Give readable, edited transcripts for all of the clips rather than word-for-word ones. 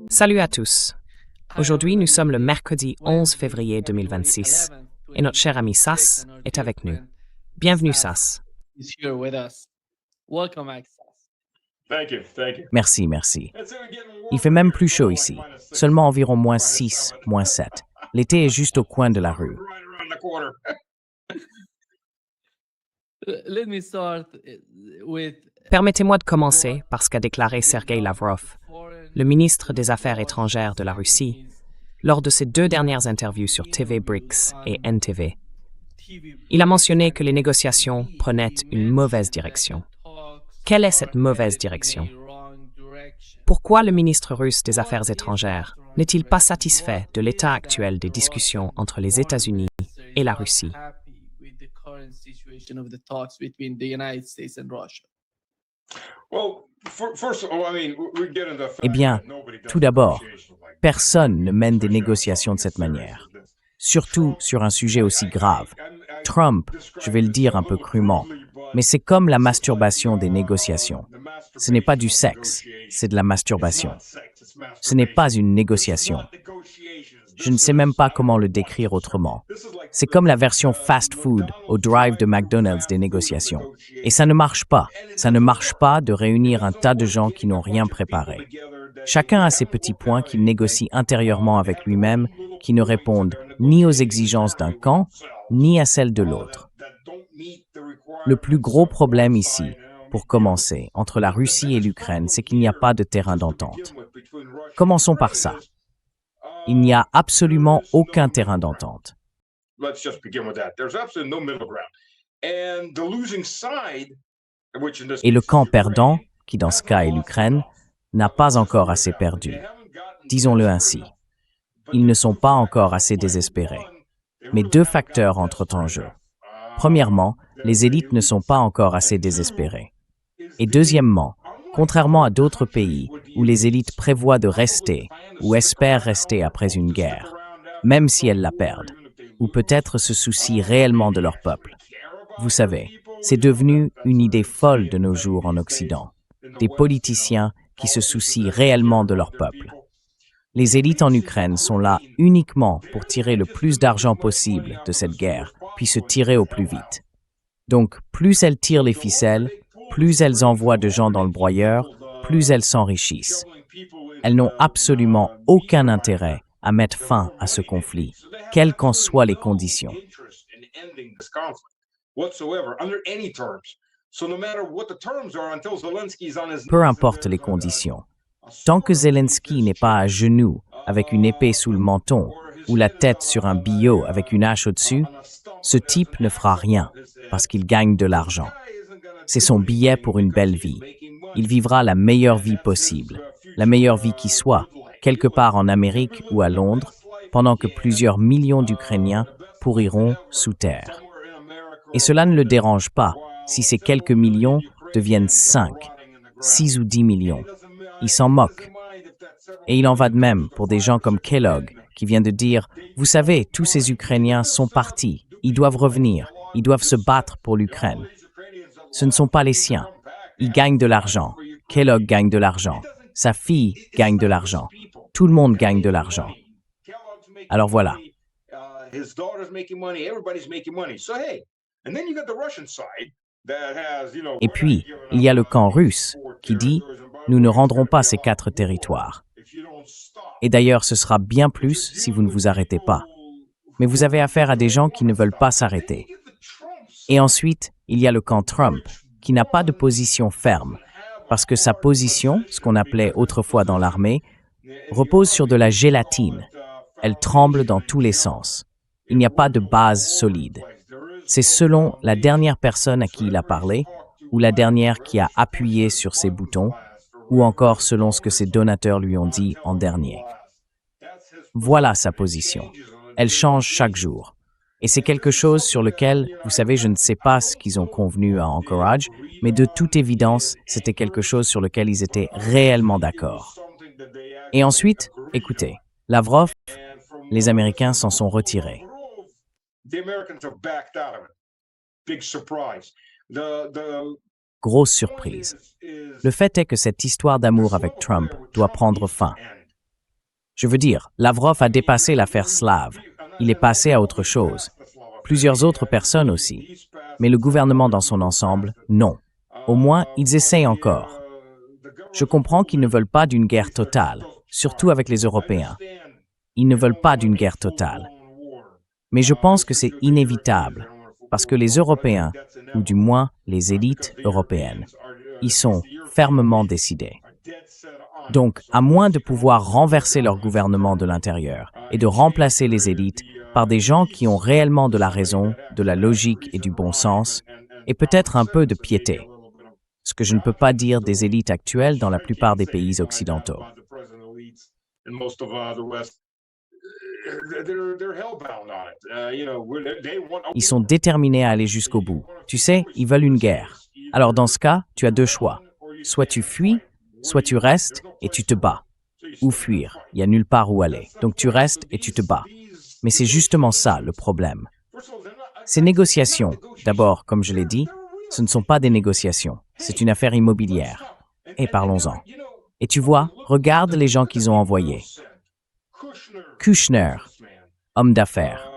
Salut à tous. Aujourd'hui, nous sommes le mercredi 11 février 2026 et notre cher ami Sas est avec nous. Bienvenue Sas. Is here with us. Welcome, Access. Thank you, thank you. Merci, merci. It's getting warmer Il fait même here. plus chaud It's ici, -6. seulement environ -6, -7. L'été est juste au coin de la rue. Right around the corner. Let me start with Permettez-moi de commencer par ce qu'a déclaré Sergei Lavrov, le ministre des Affaires étrangères de la Russie, lors de ses 2 dernières interviews sur TV BRICS et NTV. Il a mentionné que les négociations prenaient une mauvaise direction. Quelle est cette mauvaise direction? Pourquoi le ministre russe des Affaires étrangères n'est-il pas satisfait de l'état actuel des discussions entre les États-Unis et la Russie? Well, first of all, I mean, we get into the fact Eh bien, that nobody does tout d'abord, negotiations like personne ne mène des this. négociations de cette manière, This. surtout sur un sujet aussi grave. Trump, je vais le dire un peu crûment, mais c'est c'est comme la masturbation des négociations. Ce n'est pas du sexe, c'est de la masturbation. Ce n'est pas une négociation. Je ne sais même pas comment le décrire autrement. C'est comme la version fast-food au drive de McDonald's des négociations. Et ça ne marche pas. Ça ne marche pas de réunir un tas de gens qui n'ont rien préparé. Chacun a ses petits points qu'il négocie intérieurement avec lui-même, qui ne répondent ni aux exigences d'un camp, ni à celles de l'autre. Le plus gros problème ici, pour commencer, entre la Russie et l'Ukraine, c'est qu'il n'y a pas de terrain d'entente. Commençons par ça. Il n'y a absolument aucun terrain d'entente. Let's just begin with that. There's absolutely no middle ground. And the losing side, which in this Et le case camp is perdant, Ukraine, qui dans ce cas est l'Ukraine, n'a pas encore assez perdu. Disons-le ainsi. Ils ne sont pas encore assez désespérés. Mais 2 facteurs entrent en jeu. Premièrement, les élites ne sont pas encore assez désespérées. Et deuxièmement, contrairement à d'autres pays où les élites prévoient de rester ou espèrent rester après une guerre, même si elles la perdent, ou peut-être se soucient réellement de leur peuple. Vous savez, c'est devenu une idée folle de nos jours en Occident. Des politiciens qui se soucient réellement de leur peuple. Les élites en Ukraine sont là uniquement pour tirer le plus d'argent possible de cette guerre, puis se tirer au plus vite. Donc, plus elles tirent les ficelles, plus elles envoient de gens dans le broyeur, plus elles s'enrichissent. Elles n'ont absolument aucun intérêt à mettre fin à ce conflit, quelles qu'en soient les conditions. Peu importe les conditions. Tant que Zelensky n'est pas à genoux avec une épée sous le menton ou la tête sur un billot avec une hache au-dessus, ce type ne fera rien parce qu'il gagne de l'argent. C'est son billet pour une belle vie. Il vivra la meilleure vie possible, la meilleure vie qui soit, quelque part en Amérique ou à Londres, pendant que plusieurs millions d'Ukrainiens pourriront sous terre. Et cela ne le dérange pas si ces quelques millions deviennent 5, 6 ou 10 millions. Il s'en moque. Et il en va de même pour des gens comme Kellogg, qui vient de dire « Vous savez, tous ces Ukrainiens sont partis, ils doivent revenir, ils doivent se battre pour l'Ukraine. » Ce ne sont pas les siens. Ils gagnent de l'argent. Kellogg gagne de l'argent. Sa fille gagne de l'argent. Tout le monde gagne de l'argent. Alors voilà. Et puis, il y a le camp russe qui dit « Nous ne rendrons pas ces 4 territoires. » Et d'ailleurs, ce sera bien plus si vous ne vous arrêtez pas. Mais vous avez affaire à des gens qui ne veulent pas s'arrêter. Et ensuite, il y a le camp Trump, qui n'a pas de position ferme, parce que sa position, ce qu'on appelait autrefois dans l'armée, repose sur de la gélatine. Elle tremble dans tous les sens. Il n'y a pas de base solide. C'est selon la dernière personne à qui il a parlé, ou la dernière qui a appuyé sur ses boutons, ou encore selon ce que ses donateurs lui ont dit en dernier. Voilà sa position. Elle change chaque jour. Et c'est quelque chose sur lequel, vous savez, je ne sais pas ce qu'ils ont convenu à Anchorage, mais de toute évidence, c'était quelque chose sur lequel ils étaient réellement d'accord. Et ensuite, écoutez, Lavrov, les Américains s'en sont retirés. Grosse surprise. Le fait est que cette histoire d'amour avec Trump doit prendre fin. Je veux dire, Lavrov a dépassé l'affaire slave. Il est passé à autre chose. Plusieurs autres personnes aussi. Mais le gouvernement dans son ensemble, non. Au moins, ils essayent encore. Je comprends qu'ils ne veulent pas d'une guerre totale, surtout avec les Européens. Ils ne veulent pas d'une guerre totale. Mais je pense que c'est inévitable, parce que les Européens, ou du moins les élites européennes, y sont fermement décidés. Donc, à moins de pouvoir renverser leur gouvernement de l'intérieur et de remplacer les élites par des gens qui ont réellement de la raison, de la logique et du bon sens, et peut-être un peu de piété, ce que je ne peux pas dire des élites actuelles dans la plupart des pays occidentaux. Ils sont déterminés à aller jusqu'au bout. Tu sais, ils veulent une guerre. Alors dans ce cas, tu as deux choix. Soit tu fuis, soit tu restes et tu te bats. Ou fuir, il n'y a nulle part où aller. Donc tu restes et tu te bats. Mais c'est justement ça le problème. Ces négociations, d'abord, comme je l'ai dit, ce ne sont pas des négociations. C'est une affaire immobilière. Et parlons-en. Et tu vois, regarde les gens qu'ils ont envoyés. Kushner, homme d'affaires.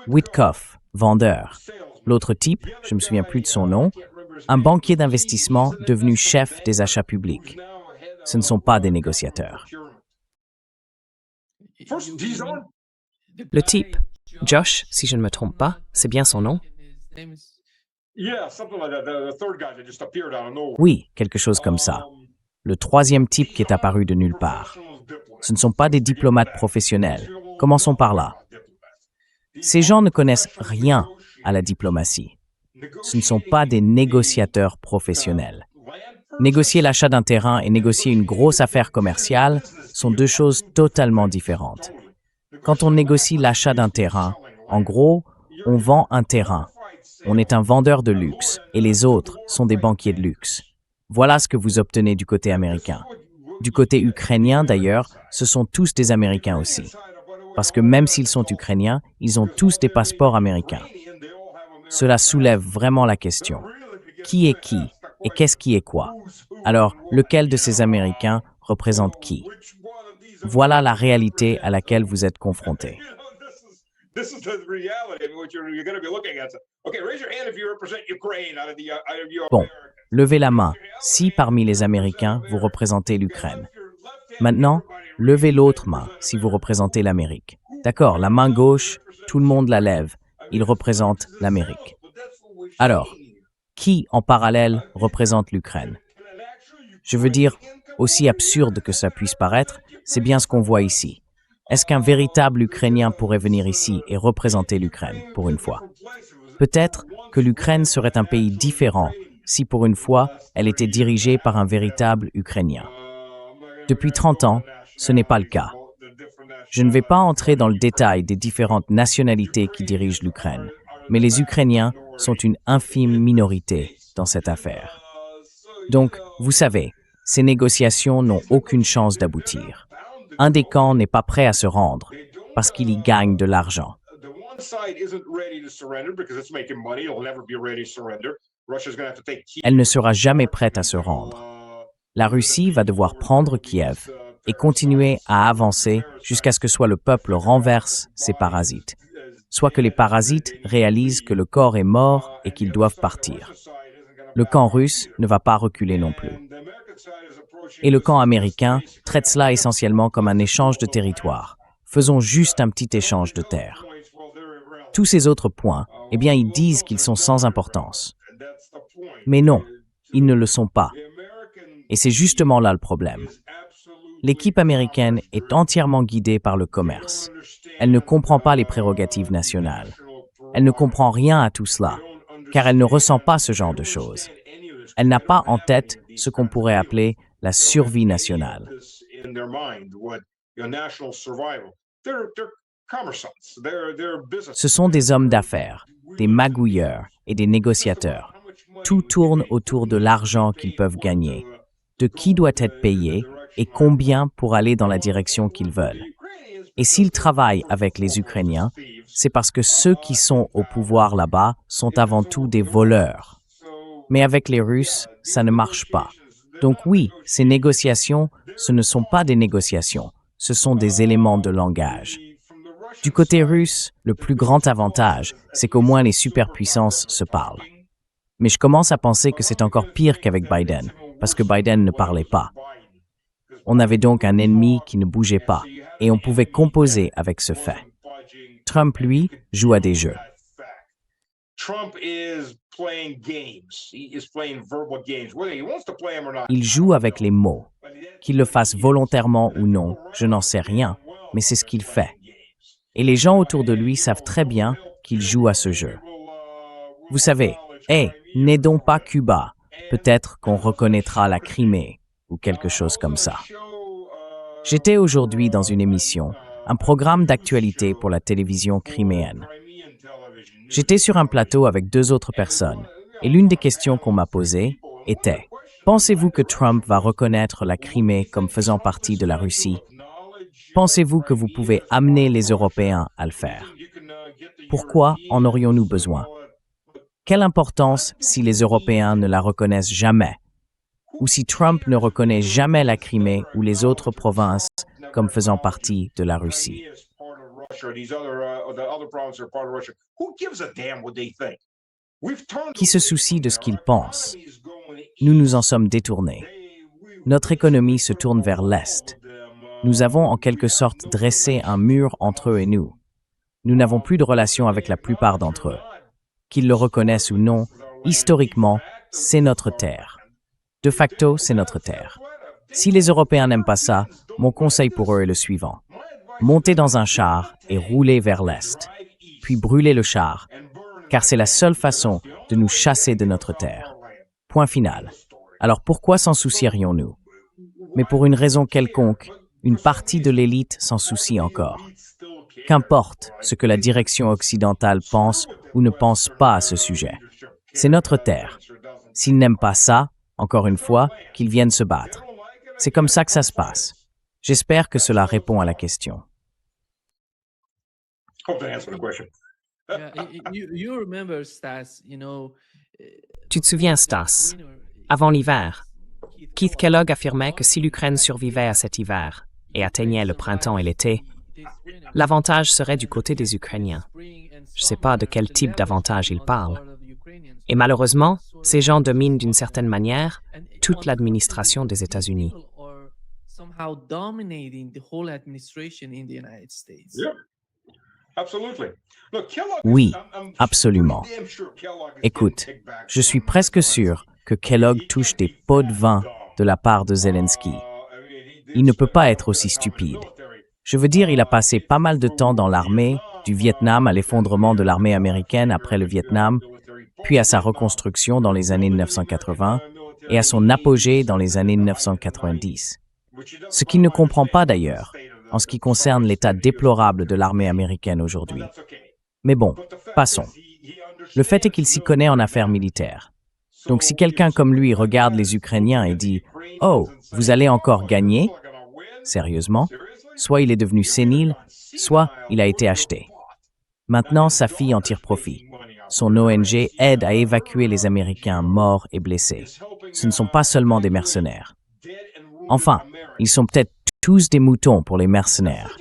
Witkoff, vendeur. L'autre type, je ne me souviens plus de son nom, un banquier d'investissement devenu chef des achats publics. Ce ne sont pas des négociateurs. Le type, Josh, si je ne me trompe pas, c'est bien son nom? Oui, quelque chose comme ça. Le troisième type qui est apparu de nulle part. Ce ne sont pas des diplomates professionnels. Commençons par là. Ces gens ne connaissent rien à la diplomatie. Ce ne sont pas des négociateurs professionnels. Négocier l'achat d'un terrain et négocier une grosse affaire commerciale sont deux choses totalement différentes. Quand on négocie l'achat d'un terrain, en gros, on vend un terrain. On est un vendeur de luxe et les autres sont des banquiers de luxe. Voilà ce que vous obtenez du côté américain. Du côté ukrainien, d'ailleurs, ce sont tous des Américains aussi. Parce que même s'ils sont ukrainiens, ils ont tous des passeports américains. Cela soulève vraiment la question. Qui est qui et qu'est-ce qui est quoi? Alors, lequel de ces Américains représente qui? Voilà la réalité à laquelle vous êtes confrontés. Bon, levez la main si parmi les Américains vous représentez l'Ukraine. Maintenant, levez l'autre main si vous représentez l'Amérique. D'accord, la main gauche, tout le monde la lève. Il représente l'Amérique. Alors, qui en parallèle représente l'Ukraine? Je veux dire, aussi absurde que ça puisse paraître, c'est bien ce qu'on voit ici. Est-ce qu'un véritable Ukrainien pourrait venir ici et représenter l'Ukraine, pour une fois? Peut-être que l'Ukraine serait un pays différent si, pour une fois, elle était dirigée par un véritable Ukrainien. Depuis 30 ans, ce n'est pas le cas. Je ne vais pas entrer dans le détail des différentes nationalités qui dirigent l'Ukraine, mais les Ukrainiens sont une infime minorité dans cette affaire. Donc, vous savez, ces négociations n'ont aucune chance d'aboutir. Un des camps n'est pas prêt à se rendre parce qu'il y gagne de l'argent. Elle ne sera jamais prête à se rendre. La Russie va devoir prendre Kiev et continuer à avancer jusqu'à ce que soit le peuple renverse ses parasites, soit que les parasites réalisent que le corps est mort et qu'ils doivent partir. Le camp russe ne va pas reculer non plus. Et le camp américain traite cela essentiellement comme un échange de territoire. Faisons juste un petit échange de terre. Tous ces autres points, eh bien, ils disent qu'ils sont sans importance. Mais non, ils ne le sont pas. Et c'est justement là le problème. L'équipe américaine est entièrement guidée par le commerce. Elle ne comprend pas les prérogatives nationales. Elle ne comprend rien à tout cela, car elle ne ressent pas ce genre de choses. Elle n'a pas en tête ce qu'on pourrait appeler la survie nationale. Ce sont des hommes d'affaires, des magouilleurs et des négociateurs. Tout tourne autour de l'argent qu'ils peuvent gagner, de qui doit être payé et combien pour aller dans la direction qu'ils veulent. Et s'ils travaillent avec les Ukrainiens, c'est parce que ceux qui sont au pouvoir là-bas sont avant tout des voleurs. Mais avec les Russes, ça ne marche pas. Donc oui, ces négociations, ce ne sont pas des négociations, ce sont des éléments de langage. Du côté russe, le plus grand avantage, c'est qu'au moins les superpuissances se parlent. Mais je commence à penser que c'est encore pire qu'avec Biden, parce que Biden ne parlait pas. On avait donc un ennemi qui ne bougeait pas, et on pouvait composer avec ce fait. Trump, lui, joue à des jeux. Il joue avec les mots. Qu'il le fasse volontairement ou non, je n'en sais rien, mais c'est ce qu'il fait. Et les gens autour de lui savent très bien qu'il joue à ce jeu. Vous savez, n'aidons pas Cuba. Peut-être qu'on reconnaîtra la Crimée ou quelque chose comme ça. J'étais aujourd'hui dans une émission, un programme d'actualité pour la télévision criméenne. J'étais sur un plateau avec 2 autres personnes et l'une des questions qu'on m'a posée était « Pensez-vous que Trump va reconnaître la Crimée comme faisant partie de la Russie? Pensez-vous que vous pouvez amener les Européens à le faire? Pourquoi en aurions-nous besoin? Quelle importance si les Européens ne la reconnaissent jamais? Ou si Trump ne reconnaît jamais la Crimée ou les autres provinces comme faisant partie de la Russie? » Qui se soucie de ce qu'ils pensent? Nous nous en sommes détournés. Notre économie se tourne vers l'Est. Nous avons en quelque sorte dressé un mur entre eux et nous. Nous n'avons plus de relation avec la plupart d'entre eux. Qu'ils le reconnaissent ou non, historiquement, c'est notre terre. De facto, c'est notre terre. Si les Européens n'aiment pas ça, mon conseil pour eux est le suivant. Montez dans un char et roulez vers l'Est, puis brûlez le char, car c'est la seule façon de nous chasser de notre terre. Point final. Alors pourquoi s'en soucierions-nous? Mais pour une raison quelconque, une partie de l'élite s'en soucie encore. Qu'importe ce que la direction occidentale pense ou ne pense pas à ce sujet. C'est notre terre. S'ils n'aiment pas ça, encore une fois, qu'ils viennent se battre. C'est comme ça que ça se passe. J'espère que cela répond à la question. Tu te souviens, Stas, avant l'hiver, Keith Kellogg affirmait que si l'Ukraine survivait à cet hiver et atteignait le printemps et l'été, l'avantage serait du côté des Ukrainiens. Je ne sais pas de quel type d'avantage il parle. Et malheureusement, ces gens dominent d'une certaine manière toute l'administration des États-Unis. Oui, absolument. Écoute, je suis presque sûr que Kellogg touche des pots de vin de la part de Zelensky. Il ne peut pas être aussi stupide. Je veux dire, il a passé pas mal de temps dans l'armée, du Vietnam à l'effondrement de l'armée américaine après le Vietnam, puis à sa reconstruction dans les années 1980 et à son apogée dans les années 1990. Ce qu'il ne comprend pas d'ailleurs, en ce qui concerne l'état déplorable de l'armée américaine aujourd'hui. Mais bon, passons. Le fait est qu'il s'y connaît en affaires militaires. Donc si quelqu'un comme lui regarde les Ukrainiens et dit « Oh, vous allez encore gagner ?» Sérieusement, soit il est devenu sénile, soit il a été acheté. Maintenant, sa fille en tire profit. Son ONG aide à évacuer les Américains morts et blessés. Ce ne sont pas seulement des mercenaires. Enfin, ils sont peut-être tous des moutons pour les mercenaires.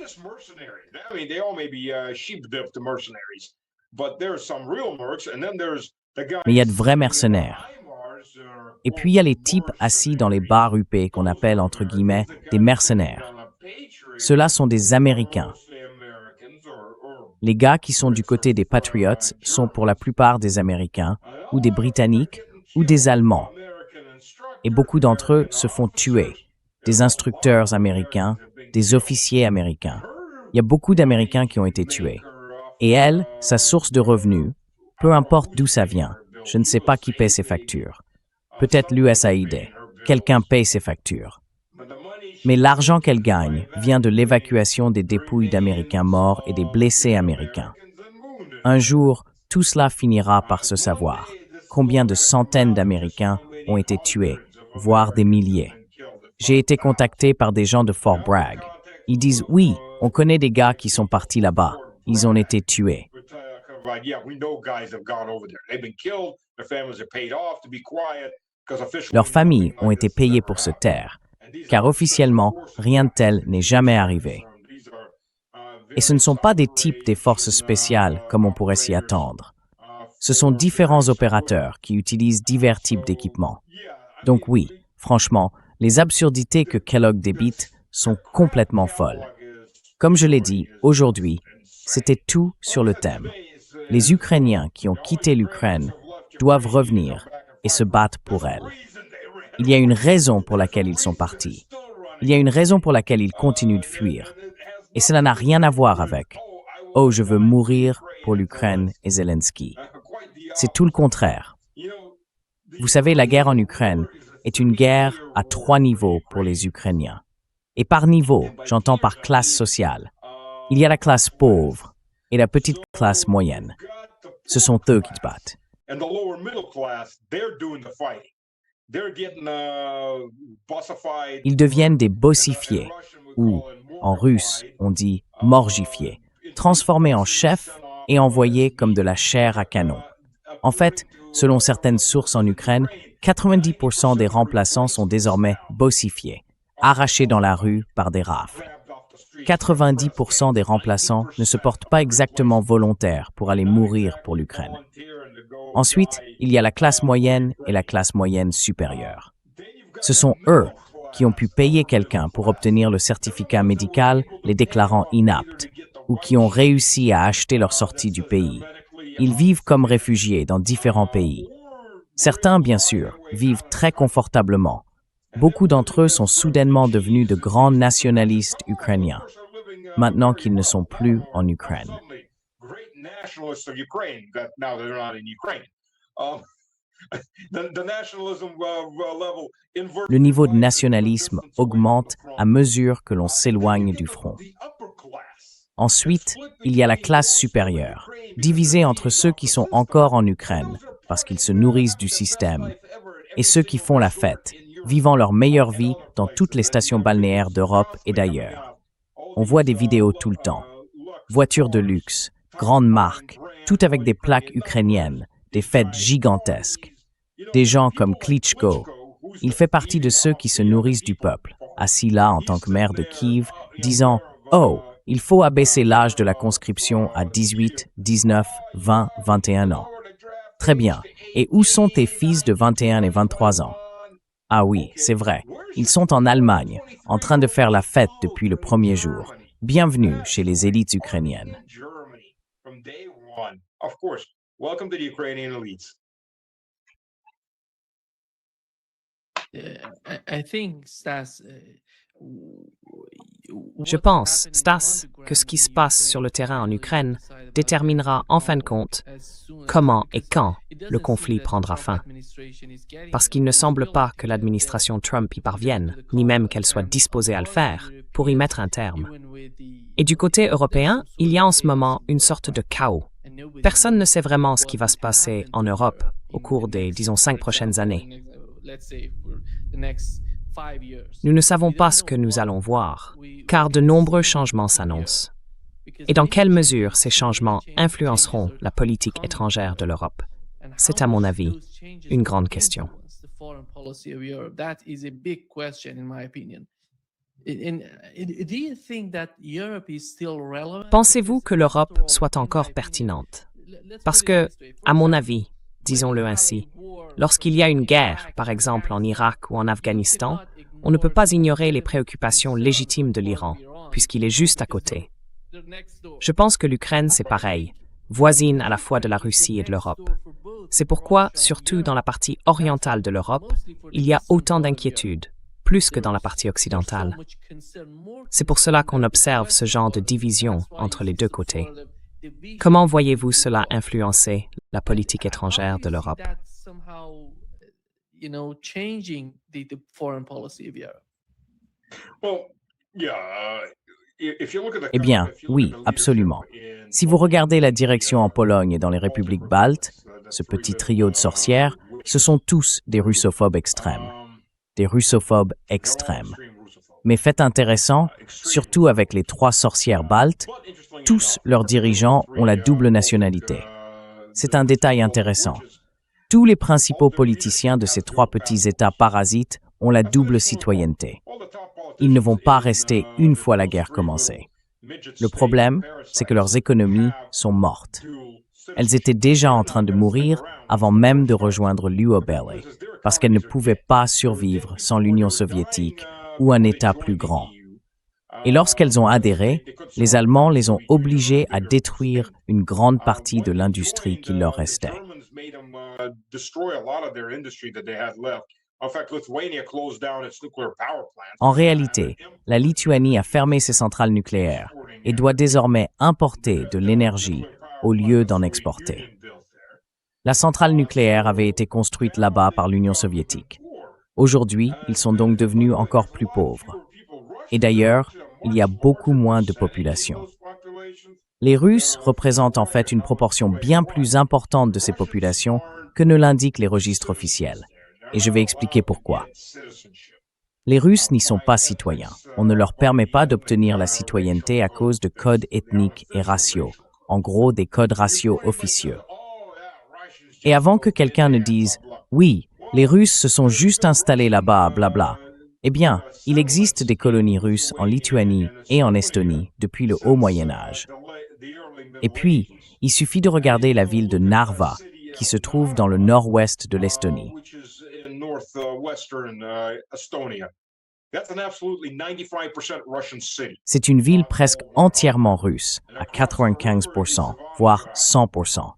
Mais il y a de vrais mercenaires. Et puis il y a les types assis dans les bars huppés qu'on appelle entre guillemets des mercenaires. Ceux-là sont des Américains. Les gars qui sont du côté des Patriots sont pour la plupart des Américains, ou des Britanniques, ou des Allemands. Et beaucoup d'entre eux se font tuer. Des instructeurs américains, des officiers américains. Il y a beaucoup d'Américains qui ont été tués. Et elle, sa source de revenus, peu importe d'où ça vient, je ne sais pas qui paie ses factures. Peut-être l'USAID. Quelqu'un paye ses factures. Mais l'argent qu'elle gagne vient de l'évacuation des dépouilles d'Américains morts et des blessés américains. Un jour, tout cela finira par se savoir. Combien de centaines d'Américains ont été tués, voire des milliers. J'ai été contacté par des gens de Fort Bragg. Ils disent « Oui, on connaît des gars qui sont partis là-bas. Ils ont été tués. » Leurs familles ont été payées pour se taire, car officiellement, rien de tel n'est jamais arrivé. Et ce ne sont pas des types des forces spéciales comme on pourrait s'y attendre. Ce sont différents opérateurs qui utilisent divers types d'équipements. Donc oui, franchement, les absurdités que Kellogg débite sont complètement folles. Comme je l'ai dit, aujourd'hui, c'était tout sur le thème. Les Ukrainiens qui ont quitté l'Ukraine doivent revenir et se battre pour elle. Il y a une raison pour laquelle ils sont partis. Il y a une raison pour laquelle ils continuent de fuir. Et cela n'a rien à voir avec « Oh, je veux mourir pour l'Ukraine et Zelensky ». C'est tout le contraire. Vous savez, la guerre en Ukraine est une guerre à 3 niveaux pour les Ukrainiens. Et par niveau, j'entends par classe sociale. Il y a la classe pauvre et la petite classe moyenne. Ce sont eux qui se battent. Ils deviennent des bossifiés, ou, en russe, on dit morgifiés, transformés en chefs et envoyés comme de la chair à canon. En fait, selon certaines sources en Ukraine, 90% des remplaçants sont désormais bossifiés, arrachés dans la rue par des rafles. 90% des remplaçants ne se portent pas exactement volontaires pour aller mourir pour l'Ukraine. Ensuite, il y a la classe moyenne et la classe moyenne supérieure. Ce sont eux qui ont pu payer quelqu'un pour obtenir le certificat médical les déclarant inaptes ou qui ont réussi à acheter leur sortie du pays. Ils vivent comme réfugiés dans différents pays. Certains, bien sûr, vivent très confortablement. Beaucoup d'entre eux sont soudainement devenus de grands nationalistes ukrainiens, maintenant qu'ils ne sont plus en Ukraine. Le niveau de nationalisme augmente à mesure que l'on s'éloigne du front. Ensuite, il y a la classe supérieure, divisée entre ceux qui sont encore en Ukraine, parce qu'ils se nourrissent du système, et ceux qui font la fête, vivant leur meilleure vie dans toutes les stations balnéaires d'Europe et d'ailleurs. On voit des vidéos tout le temps. Voitures de luxe, grandes marques, tout avec des plaques ukrainiennes, des fêtes gigantesques. Des gens comme Klitschko. Il fait partie de ceux qui se nourrissent du peuple, assis là en tant que maire de Kiev, disant « Oh, il faut abaisser l'âge de la conscription à 18, 19, 20, 21 ans. » Très bien. Et où sont tes fils de 21 et 23 ans? Ah oui, c'est vrai. Ils sont en Allemagne, en train de faire la fête depuis le premier jour. Bienvenue chez les élites ukrainiennes. Je pense, Stas, que ce qui se passe sur le terrain en Ukraine déterminera en fin de compte comment et quand le conflit prendra fin. Parce qu'il ne semble pas que l'administration Trump y parvienne, ni même qu'elle soit disposée à le faire, pour y mettre un terme. Et du côté européen, il y a en ce moment une sorte de chaos. Personne ne sait vraiment ce qui va se passer en Europe au cours des, disons, 5 prochaines années. Nous ne savons pas ce que nous allons voir, car de nombreux changements s'annoncent. Et dans quelle mesure ces changements influenceront la politique étrangère de l'Europe? C'est, à mon avis, une grande question. Pensez-vous que l'Europe soit encore pertinente? Parce que, à mon avis, disons-le ainsi, lorsqu'il y a une guerre, par exemple en Irak ou en Afghanistan, on ne peut pas ignorer les préoccupations légitimes de l'Iran, puisqu'il est juste à côté. Je pense que l'Ukraine, c'est pareil, voisine à la fois de la Russie et de l'Europe. C'est pourquoi, surtout dans la partie orientale de l'Europe, il y a autant d'inquiétudes, plus que dans la partie occidentale. C'est pour cela qu'on observe ce genre de division entre les deux côtés. Comment voyez-vous cela influencer la politique étrangère de l'Europe? Eh bien, oui, absolument. Si vous regardez la direction en Pologne et dans les républiques baltes, ce petit trio de sorcières, ce sont tous des russophobes extrêmes. Des russophobes extrêmes. Mais fait intéressant, surtout avec les 3 sorcières baltes, tous leurs dirigeants ont la double nationalité. C'est un détail intéressant. Tous les principaux politiciens de ces trois petits États parasites ont la double citoyenneté. Ils ne vont pas rester une fois la guerre commencée. Le problème, c'est que leurs économies sont mortes. Elles étaient déjà en train de mourir avant même de rejoindre l'UOBLE, parce qu'elles ne pouvaient pas survivre sans l'Union soviétique ou un État plus grand. Et lorsqu'elles ont adhéré, les Allemands les ont obligées à détruire une grande partie de l'industrie qui leur restait. En réalité, la Lituanie a fermé ses centrales nucléaires et doit désormais importer de l'énergie au lieu d'en exporter. La centrale nucléaire avait été construite là-bas par l'Union soviétique. Aujourd'hui, ils sont donc devenus encore plus pauvres. Et d'ailleurs, il y a beaucoup moins de population. Les Russes représentent en fait une proportion bien plus importante de ces populations que ne l'indiquent les registres officiels. Et je vais expliquer pourquoi. Les Russes n'y sont pas citoyens. On ne leur permet pas d'obtenir la citoyenneté à cause de codes ethniques et raciaux, en gros des codes raciaux officieux. Et avant que quelqu'un ne dise « Oui, les Russes se sont juste installés là-bas, blabla », eh bien, il existe des colonies russes en Lituanie et en Estonie depuis le haut Moyen-Âge. Et puis, il suffit de regarder la ville de Narva, qui se trouve dans le nord-ouest de l'Estonie. C'est une ville presque entièrement russe, à 95%, voire 100%.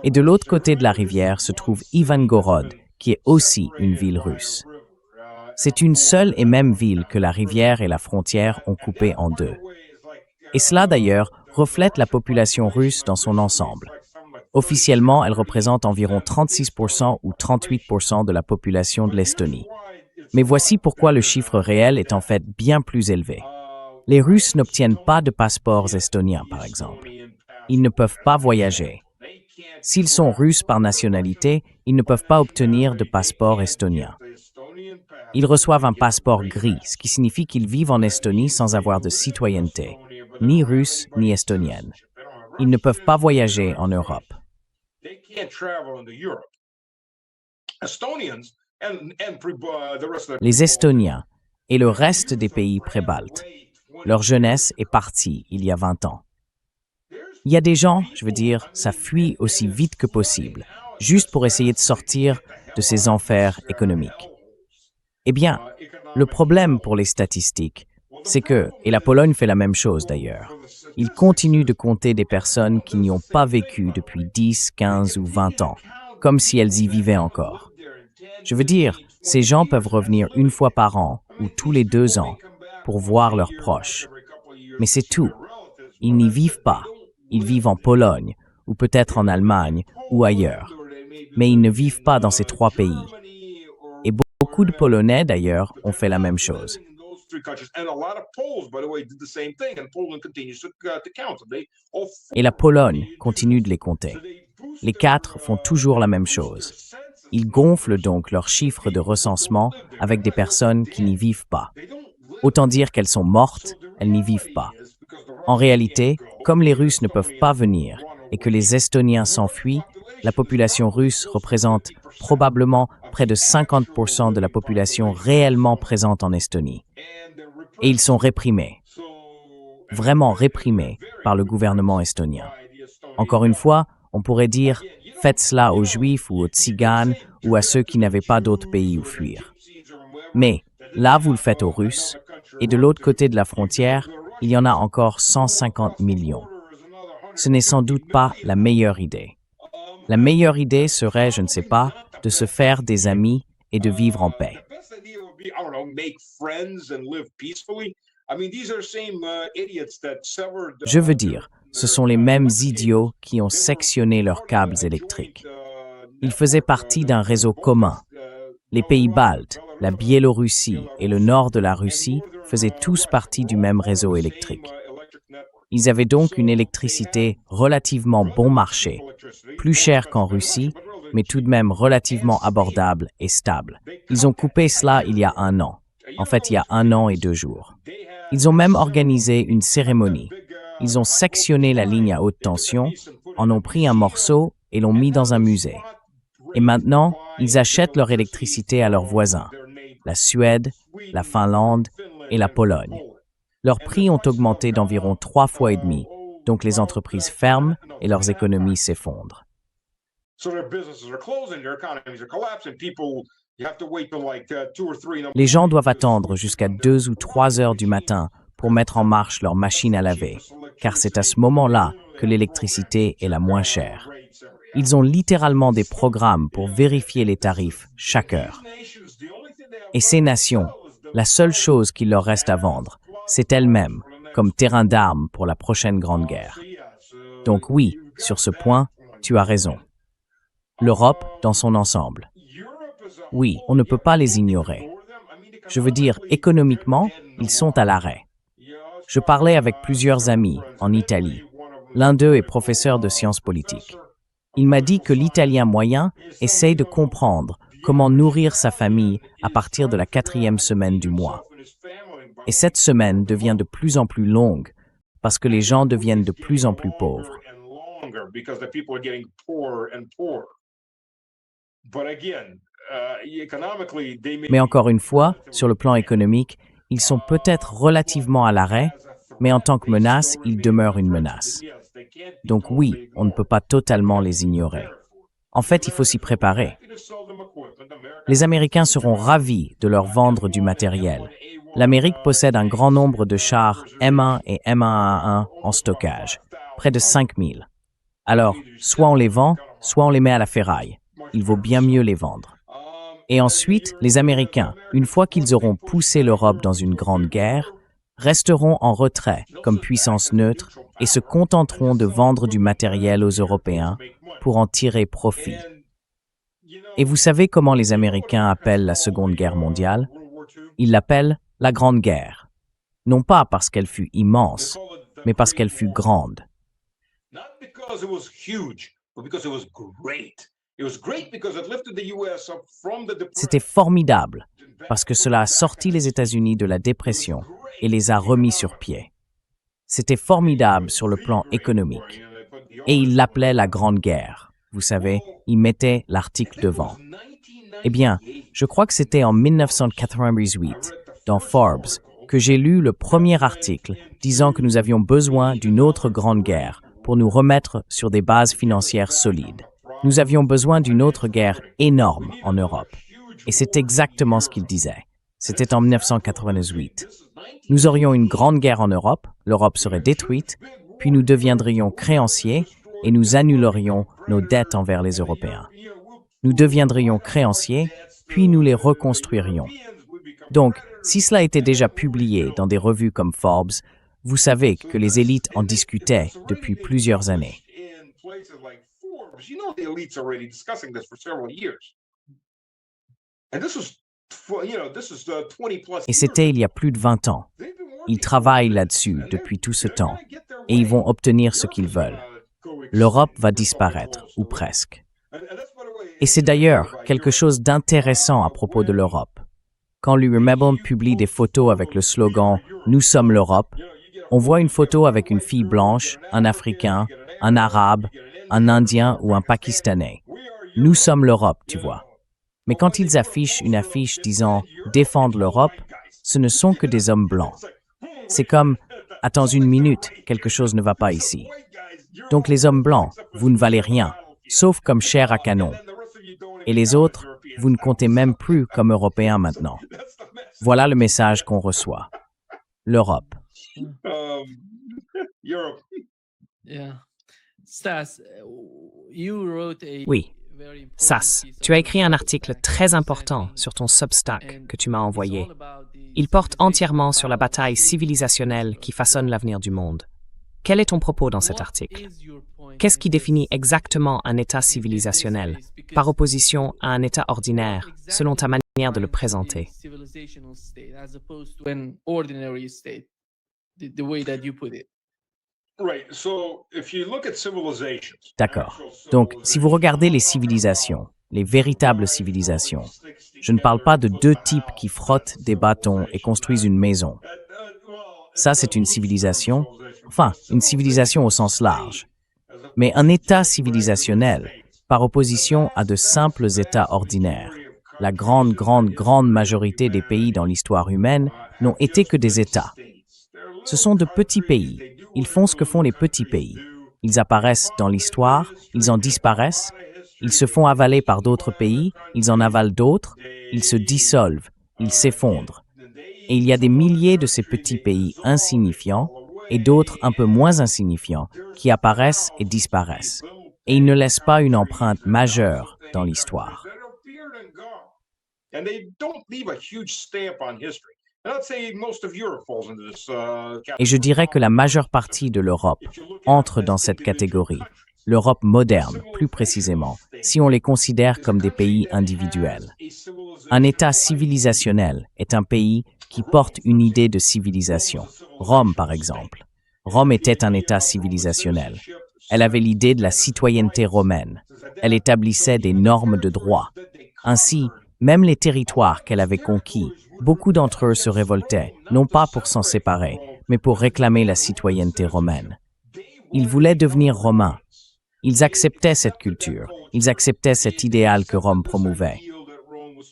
Et de l'autre côté de la rivière se trouve Ivangorod, qui est aussi une ville russe. C'est une seule et même ville que la rivière et la frontière ont coupée en deux. Et cela, d'ailleurs, reflète la population russe dans son ensemble. Officiellement, elle représente environ 36% ou 38% de la population de l'Estonie. Mais voici pourquoi le chiffre réel est en fait bien plus élevé. Les Russes n'obtiennent pas de passeports estoniens, par exemple. Ils ne peuvent pas voyager. S'ils sont russes par nationalité, ils ne peuvent pas obtenir de passeport estonien. Ils reçoivent un passeport gris, ce qui signifie qu'ils vivent en Estonie sans avoir de citoyenneté, ni russe ni estonienne. Ils ne peuvent pas voyager en Europe. Les Estoniens et le reste des pays pré-baltes, leur jeunesse est partie il y a 20 ans. Il y a des gens, ça fuit aussi vite que possible, juste pour essayer de sortir de ces enfers économiques. Eh bien, le problème pour les statistiques, c'est que, et la Pologne fait la même chose d'ailleurs, ils continuent de compter des personnes qui n'y ont pas vécu depuis 10, 15 ou 20 ans, comme si elles y vivaient encore. Ces gens peuvent revenir une fois par an ou tous les 2 ans pour voir leurs proches. Mais c'est tout. Ils n'y vivent pas. Ils vivent en Pologne, ou peut-être en Allemagne, ou ailleurs. Mais ils ne vivent pas dans ces 3 pays. Et beaucoup de Polonais, d'ailleurs, ont fait la même chose. Et la Pologne continue de les compter. Les 4 font toujours la même chose. Ils gonflent donc leurs chiffres de recensement avec des personnes qui n'y vivent pas. Autant dire qu'elles sont mortes, elles n'y vivent pas. En réalité, comme les Russes ne peuvent pas venir et que les Estoniens s'enfuient, la population russe représente probablement près de 50% de la population réellement présente en Estonie. Et ils sont réprimés, vraiment réprimés par le gouvernement estonien. Encore une fois, on pourrait dire « faites cela aux Juifs ou aux Tziganes ou à ceux qui n'avaient pas d'autre pays où fuir ». Mais là, vous le faites aux Russes, et de l'autre côté de la frontière, il y en a encore 150 millions. Ce n'est sans doute pas la meilleure idée. La meilleure idée serait, je ne sais pas, de se faire des amis et de vivre en paix. Je veux dire, ce sont les mêmes idiots qui ont sectionné leurs câbles électriques. Ils faisaient partie d'un réseau commun. Les pays baltes, la Biélorussie et le nord de la Russie faisaient tous partie du même réseau électrique. Ils avaient donc une électricité relativement bon marché, plus chère qu'en Russie, mais tout de même relativement abordable et stable. Ils ont coupé cela il y a 1 an. En fait, il y a 1 an et 2 jours. Ils ont même organisé une cérémonie. Ils ont sectionné la ligne à haute tension, en ont pris un morceau et l'ont mis dans un musée. Et maintenant, ils achètent leur électricité à leurs voisins, la Suède, la Finlande et la Pologne. Leurs prix ont augmenté d'environ 3 fois et demi, donc les entreprises ferment et leurs économies s'effondrent. Les gens doivent attendre jusqu'à 2 ou 3 heures du matin pour mettre en marche leur machine à laver, car c'est à ce moment-là que l'électricité est la moins chère. Ils ont littéralement des programmes pour vérifier les tarifs chaque heure. Et ces nations, la seule chose qu'il leur reste à vendre, c'est elles-mêmes, comme terrain d'armes pour la prochaine grande guerre. Donc oui, sur ce point, tu as raison. L'Europe dans son ensemble. Oui, on ne peut pas les ignorer. Je veux dire, économiquement, ils sont à l'arrêt. Je parlais avec plusieurs amis en Italie. L'un d'eux est professeur de sciences politiques. Il m'a dit que l'Italien moyen essaye de comprendre comment nourrir sa famille à partir de la 4e semaine du mois. Et cette semaine devient de plus en plus longue parce que les gens deviennent de plus en plus pauvres. Mais encore une fois, sur le plan économique, ils sont peut-être relativement à l'arrêt, mais en tant que menace, ils demeurent une menace. Donc oui, on ne peut pas totalement les ignorer. En fait, il faut s'y préparer. Les Américains seront ravis de leur vendre du matériel. L'Amérique possède un grand nombre de chars M1 et M1A1 en stockage, près de 5000. Alors, soit on les vend, soit on les met à la ferraille. Il vaut bien mieux les vendre. Et ensuite, les Américains, une fois qu'ils auront poussé l'Europe dans une grande guerre, resteront en retrait comme puissance neutre et se contenteront de vendre du matériel aux Européens pour en tirer profit. Et vous savez comment les Américains appellent la Seconde Guerre mondiale? Ils l'appellent la Grande Guerre. Non pas parce qu'elle fut immense, mais parce qu'elle fut grande. C'était formidable, parce que cela a sorti les États-Unis de la dépression et les a remis sur pied. C'était formidable sur le plan économique. Et ils l'appelaient la Grande Guerre. Vous savez, ils mettaient l'article devant. Eh bien, je crois que c'était en 1998, dans Forbes, que j'ai lu le premier article disant que nous avions besoin d'une autre grande guerre pour nous remettre sur des bases financières solides. Nous avions besoin d'une autre guerre énorme en Europe. Et c'est exactement ce qu'il disait. C'était en 1998. Nous aurions une grande guerre en Europe, l'Europe serait détruite, puis nous deviendrions créanciers et nous annulerions nos dettes envers les Européens. Nous deviendrions créanciers, puis nous les reconstruirions. Donc, si cela était déjà publié dans des revues comme Forbes, vous savez que les élites en discutaient depuis plusieurs années. Et c'était il y a plus de 20 ans. Ils travaillent là-dessus depuis tout ce temps, et ils vont obtenir ce qu'ils veulent. L'Europe va disparaître, ou presque. Et c'est d'ailleurs quelque chose d'intéressant à propos de l'Europe. Quand Louis Remebel publie des photos avec le slogan « Nous sommes l'Europe », on voit une photo avec une fille blanche, un Africain, un Arabe, un Indien ou un Pakistanais. Nous sommes l'Europe, tu vois. Mais quand ils affichent une affiche disant « Défendre l'Europe », ce ne sont que des hommes blancs. C'est comme « Attends une minute, quelque chose ne va pas ici ». Donc les hommes blancs, vous ne valez rien, sauf comme chair à canon. Et les autres, vous ne comptez même plus comme Européens maintenant. Voilà le message qu'on reçoit. L'Europe. Oui. Sas, tu as écrit un article très important sur ton Substack que tu m'as envoyé. Il porte entièrement sur la bataille civilisationnelle qui façonne l'avenir du monde. Quel est ton propos dans cet article? Qu'est-ce qui définit exactement un État civilisationnel, par opposition à un État ordinaire, selon ta manière de le présenter? D'accord. Donc, si vous regardez les civilisations, les véritables civilisations, je ne parle pas de deux types qui frottent des bâtons et construisent une maison. Ça, c'est une civilisation, enfin, une civilisation au sens large. Mais un État civilisationnel par opposition à de simples États ordinaires. La grande majorité des pays dans l'histoire humaine n'ont été que des États. Ce sont de petits pays. Ils font ce que font les petits pays. Ils apparaissent dans l'histoire, ils en disparaissent, ils se font avaler par d'autres pays, ils en avalent d'autres, ils se dissolvent, ils s'effondrent. Et il y a des milliers de ces petits pays insignifiants et d'autres un peu moins insignifiants qui apparaissent et disparaissent. Et ils ne laissent pas une empreinte majeure dans l'histoire. Et je dirais que la majeure partie de l'Europe entre dans cette catégorie, l'Europe moderne, plus précisément, si on les considère comme des pays individuels. Un État civilisationnel est un pays qui porte une idée de civilisation. Rome, par exemple. Rome était un État civilisationnel. Elle avait l'idée de la citoyenneté romaine. Elle établissait des normes de droit. Ainsi, même les territoires qu'elle avait conquis, beaucoup d'entre eux se révoltaient, non pas pour s'en séparer, mais pour réclamer la citoyenneté romaine. Ils voulaient devenir romains. Ils acceptaient cette culture, ils acceptaient cet idéal que Rome promouvait.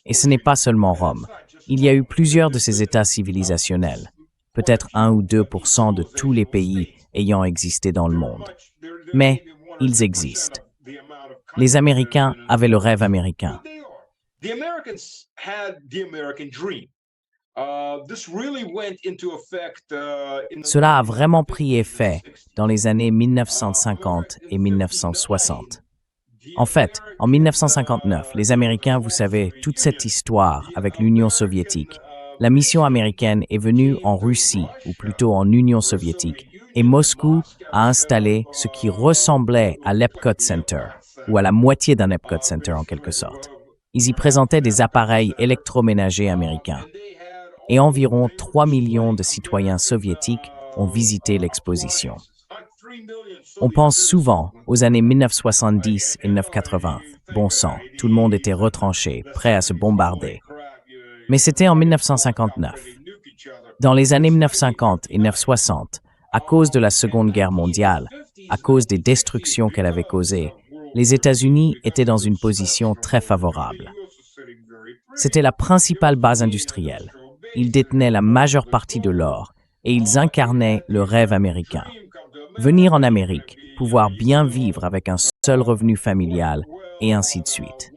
Et ce n'est pas seulement Rome. Il y a eu plusieurs de ces États civilisationnels, peut-être 1 ou 2% de tous les pays ayant existé dans le monde. Mais ils existent. Les Américains avaient le rêve américain. Cela a vraiment pris effet dans les années 1950 et 1960. En fait, en 1959, les Américains, vous savez, toute cette histoire avec l'Union soviétique, la mission américaine est venue en Russie, ou plutôt en Union soviétique, et Moscou a installé ce qui ressemblait à l'Epcot Center, ou à la moitié d'un Epcot Center en quelque sorte. Ils y présentaient des appareils électroménagers américains. Et environ 3 millions de citoyens soviétiques ont visité l'exposition. On pense souvent aux années 1970 et 1980. Bon sang, tout le monde était retranché, prêt à se bombarder. Mais c'était en 1959. Dans les années 1950 et 1960, à cause de la Seconde Guerre mondiale, à cause des destructions qu'elle avait causées, les États-Unis étaient dans une position très favorable. C'était la principale base industrielle. Ils détenaient la majeure partie de l'or et ils incarnaient le rêve américain. Venir en Amérique, pouvoir bien vivre avec un seul revenu familial et ainsi de suite.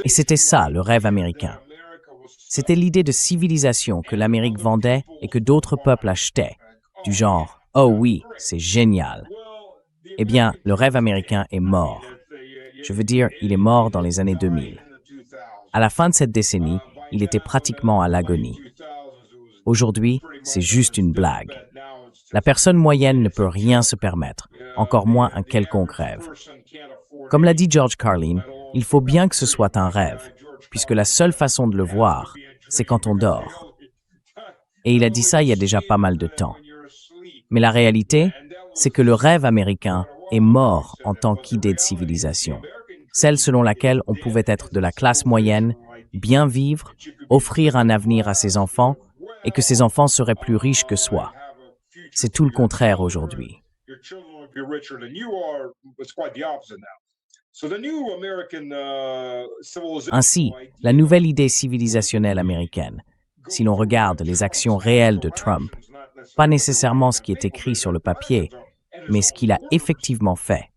Et c'était ça, le rêve américain. C'était l'idée de civilisation que l'Amérique vendait et que d'autres peuples achetaient, du genre « Oh oui, c'est génial ». Eh bien, le rêve américain est mort. Je veux dire, il est mort dans les années 2000. À la fin de cette décennie, il était pratiquement à l'agonie. Aujourd'hui, c'est juste une blague. La personne moyenne ne peut rien se permettre, encore moins un quelconque rêve. Comme l'a dit George Carlin, il faut bien que ce soit un rêve, puisque la seule façon de le voir, c'est quand on dort. Et il a dit ça il y a déjà pas mal de temps. Mais la réalité, c'est que le rêve américain est mort en tant qu'idée de civilisation, celle selon laquelle on pouvait être de la classe moyenne, bien vivre, offrir un avenir à ses enfants et que ses enfants seraient plus riches que soi. C'est tout le contraire aujourd'hui. Ainsi, la nouvelle idée civilisationnelle américaine, si l'on regarde les actions réelles de Trump, pas nécessairement ce qui est écrit sur le papier, mais ce qu'il a effectivement fait.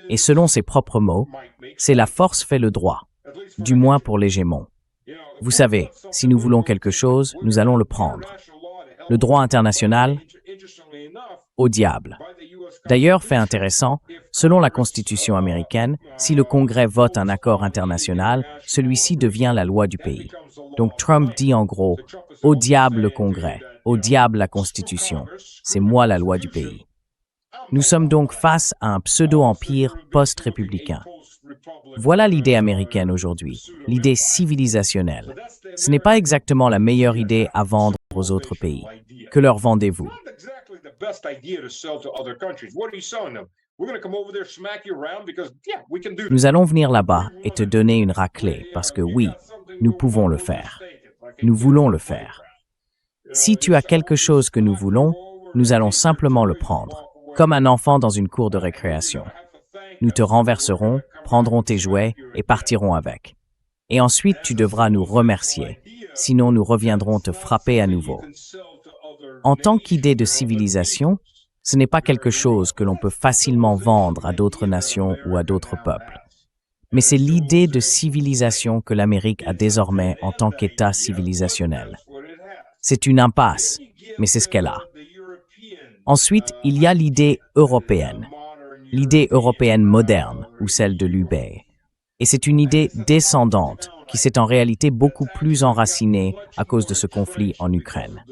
Et selon ses propres mots, c'est la force fait le droit, du moins pour l'hégémon. Vous savez, si nous voulons quelque chose, nous allons le prendre. Le droit international, au diable. D'ailleurs, fait intéressant, selon la Constitution américaine, si le Congrès vote un accord international, celui-ci devient la loi du pays. Donc Trump dit en gros, au diable le Congrès, au diable la Constitution, c'est moi la loi du pays. Nous sommes donc face à un pseudo-empire post-républicain. Voilà l'idée américaine aujourd'hui, l'idée civilisationnelle. Ce n'est pas exactement la meilleure idée à vendre aux autres pays. Que leur vendez-vous? Nous allons venir là-bas et te donner une raclée parce que oui, nous pouvons le faire. Nous voulons le faire. Si tu as quelque chose que nous voulons, nous allons simplement le prendre, comme un enfant dans une cour de récréation. Nous te renverserons, prendrons tes jouets et partirons avec. Et ensuite, tu devras nous remercier, sinon nous reviendrons te frapper à nouveau. En tant qu'idée de civilisation, ce n'est pas quelque chose que l'on peut facilement vendre à d'autres nations ou à d'autres peuples. Mais c'est l'idée de civilisation que l'Amérique a désormais en tant qu'État civilisationnel. C'est une impasse, mais c'est ce qu'elle a. Ensuite, il y a l'idée européenne moderne, ou celle de l'UBA. Et c'est une idée descendante qui s'est en réalité beaucoup plus enracinée à cause de ce conflit en Ukraine.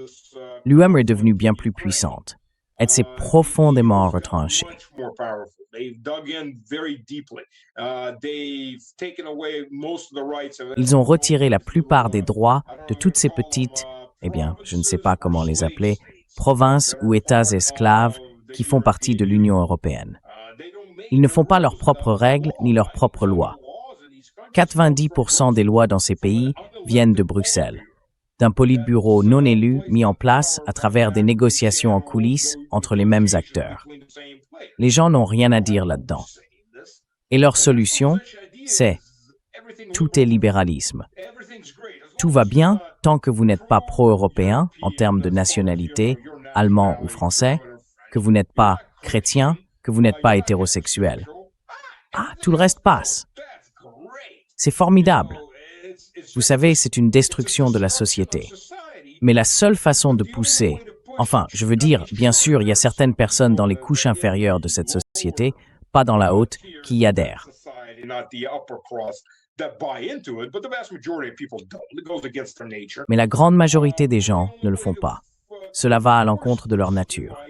L'UM est devenue bien plus puissante. Elle s'est profondément retranchée. Ils ont retiré la plupart des droits de toutes ces petites, je ne sais pas comment les appeler, provinces ou États esclaves qui font partie de l'Union européenne. Ils ne font pas leurs propres règles ni leurs propres lois. 90% des lois dans ces pays viennent de Bruxelles, d'un politburo non élu mis en place à travers des négociations en coulisses entre les mêmes acteurs. Les gens n'ont rien à dire là-dedans. Et leur solution, c'est « tout est libéralisme ». Tout va bien tant que vous n'êtes pas pro-européen en termes de nationalité, allemand ou français, que vous n'êtes pas chrétien, que vous n'êtes pas hétérosexuel. Ah, tout le reste passe. C'est formidable. Vous savez, c'est une destruction de la société. Mais la seule façon de pousser, bien sûr, il y a certaines personnes dans les couches inférieures de cette société, pas dans la haute, qui y adhèrent. Mais la grande majorité des gens ne le font pas. Cela va à l'encontre de leur nature.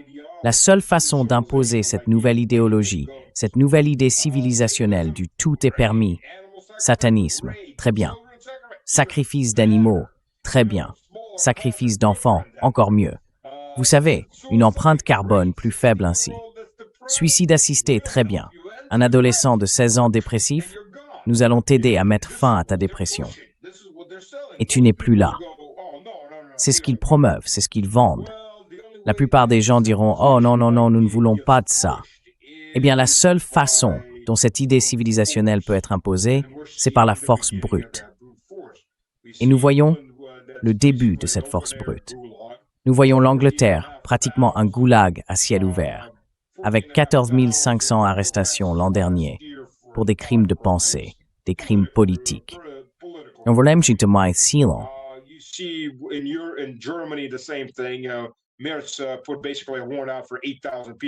La seule façon d'imposer cette nouvelle idéologie, cette nouvelle idée civilisationnelle du « tout est permis », satanisme, très bien. Sacrifice d'animaux, très bien. Sacrifice d'enfants, encore mieux. Vous savez, une empreinte carbone plus faible ainsi. Suicide assisté, très bien. Un adolescent de 16 ans dépressif, nous allons t'aider à mettre fin à ta dépression. Et tu n'es plus là. C'est ce qu'ils promeuvent, c'est ce qu'ils vendent. La plupart des gens diront « Oh non, non, non, nous ne voulons pas de ça ». Eh bien, la seule façon dont cette idée civilisationnelle peut être imposée, c'est par la force brute. Et nous voyons le début de cette force brute. Nous voyons l'Angleterre, pratiquement un goulag à ciel ouvert, avec 14 500 arrestations l'an dernier pour des crimes de pensée, des crimes politiques. On voit même Siedlung.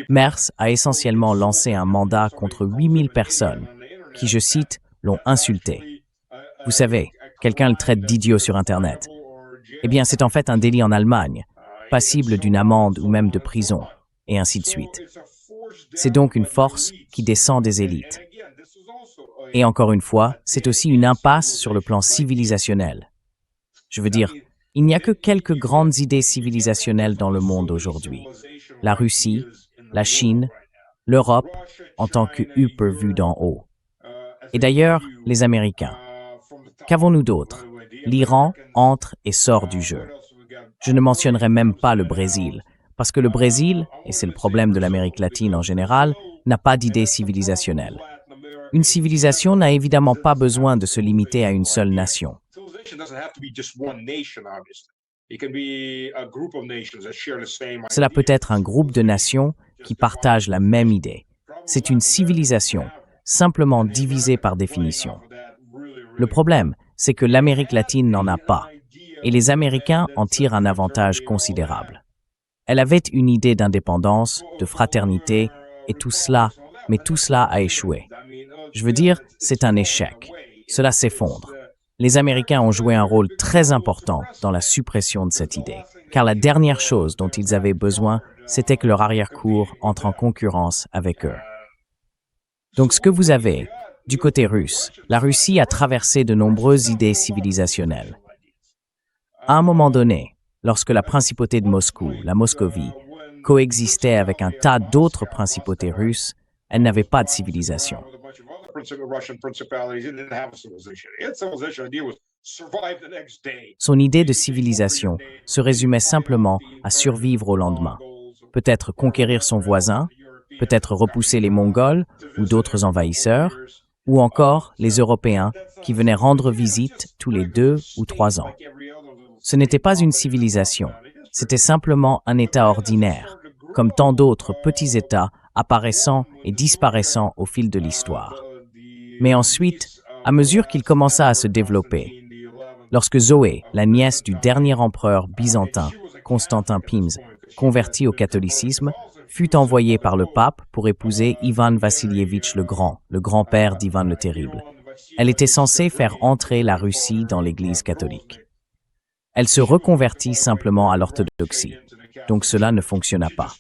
Merz a essentiellement lancé un mandat contre 8000 personnes qui, je cite, l'ont insulté. Vous savez, quelqu'un le traite d'idiot sur Internet. Eh bien, c'est en fait un délit en Allemagne, passible d'une amende ou même de prison, et ainsi de suite. C'est donc une force qui descend des élites. Et encore une fois, c'est aussi une impasse sur le plan civilisationnel. Je veux dire, il n'y a que quelques grandes idées civilisationnelles dans le monde aujourd'hui. La Russie, la Chine, l'Europe, en tant que upper vue d'en haut. Et d'ailleurs, les Américains. Qu'avons-nous d'autre? L'Iran entre et sort du jeu. Je ne mentionnerai même pas le Brésil, parce que le Brésil, et c'est le problème de l'Amérique latine en général, n'a pas d'idée civilisationnelle. Une civilisation n'a évidemment pas besoin de se limiter à une seule nation. Cela peut être un groupe de nations qui partagent la même idée. C'est une civilisation, simplement divisée par définition. Le problème, c'est que l'Amérique latine n'en a pas, et les Américains en tirent un avantage considérable. Elle avait une idée d'indépendance, de fraternité, et tout cela, mais tout cela a échoué. Je veux dire, c'est un échec. Cela s'effondre. Les Américains ont joué un rôle très important dans la suppression de cette idée, car la dernière chose dont ils avaient besoin, c'était que leur arrière-cour entre en concurrence avec eux. Donc ce que vous avez, du côté russe, la Russie a traversé de nombreuses idées civilisationnelles. À un moment donné, lorsque la principauté de Moscou, la Moscovie, coexistait avec un tas d'autres principautés russes, elle n'avait pas de civilisation. Son idée de civilisation se résumait simplement à survivre au lendemain. peut-être conquérir son voisin, peut-être repousser les Mongols ou d'autres envahisseurs, ou encore les Européens qui venaient rendre visite tous les 2 ou 3 ans. Ce n'était pas une civilisation, c'était simplement un État ordinaire, comme tant d'autres petits États apparaissant et disparaissant au fil de l'histoire. Mais ensuite, à mesure qu'il commença à se développer, lorsque Zoé, la nièce du dernier empereur byzantin, Constantin Pims, converti au catholicisme, fut envoyée par le pape pour épouser Ivan Vassilievitch le Grand, le grand-père d'Ivan le Terrible. Elle était censée faire entrer la Russie dans l'Église catholique. Elle se reconvertit simplement à l'orthodoxie, donc cela ne fonctionna pas.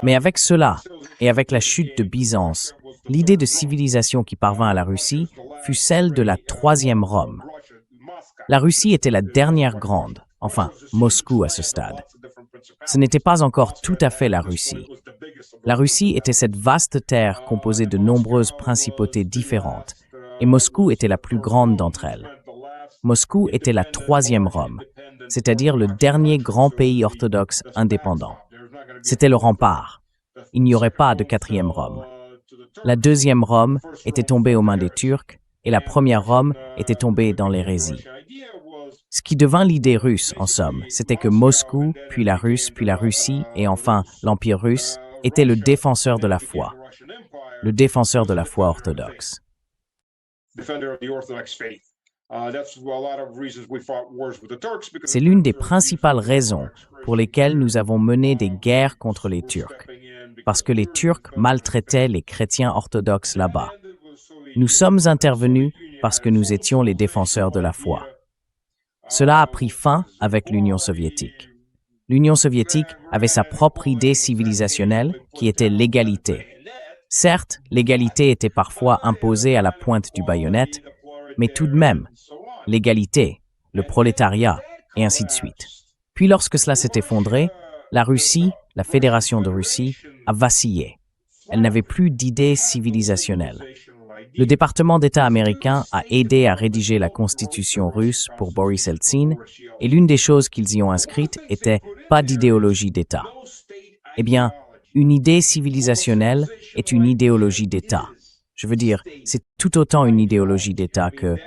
Mais avec cela, et avec la chute de Byzance, l'idée de civilisation qui parvint à la Russie fut celle de la troisième Rome. La Russie était la dernière grande, enfin Moscou à ce stade. Ce n'était pas encore tout à fait la Russie. La Russie était cette vaste terre composée de nombreuses principautés différentes, et Moscou était la plus grande d'entre elles. Moscou était la troisième Rome, c'est-à-dire le dernier grand pays orthodoxe indépendant. C'était le rempart. Il n'y aurait pas de quatrième Rome. La deuxième Rome était tombée aux mains des Turcs, et la première Rome était tombée dans l'hérésie. Ce qui devint l'idée russe, en somme, c'était que Moscou, puis la Russie, et enfin l'Empire russe, était le défenseur de la foi orthodoxe. C'est l'une des principales raisons pour lesquelles nous avons mené des guerres contre les Turcs, parce que les Turcs maltraitaient les chrétiens orthodoxes là-bas. Nous sommes intervenus parce que nous étions les défenseurs de la foi. Cela a pris fin avec l'Union soviétique. L'Union soviétique avait sa propre idée civilisationnelle qui était l'égalité. Certes, l'égalité était parfois imposée à la pointe du baïonnette, mais tout de même, l'égalité, le prolétariat, et ainsi de suite. Puis lorsque cela s'est effondré, la Russie, la Fédération de Russie, a vacillé. Elle n'avait plus d'idée civilisationnelle. Le département d'État américain a aidé à rédiger la constitution russe pour Boris Eltsine, et l'une des choses qu'ils y ont inscrites était « pas d'idéologie d'État ». Eh bien, une idée civilisationnelle est une idéologie d'État. Je veux dire, c'est tout autant une idéologie d'État que...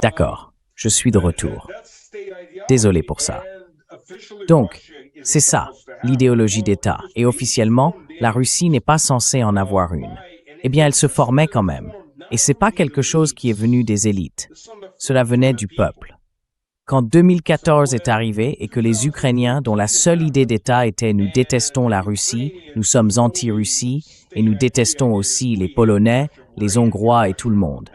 D'accord, je suis de retour. Désolé pour ça. Donc, c'est ça, l'idéologie d'État. Et officiellement, la Russie n'est pas censée en avoir une. Eh bien, elle se formait quand même. Et c'est pas quelque chose qui est venu des élites. Cela venait du peuple. Quand 2014 est arrivé et que les Ukrainiens, dont la seule idée d'État était « nous détestons la Russie, nous sommes anti-Russie et nous détestons aussi les Polonais, les Hongrois et tout le monde »,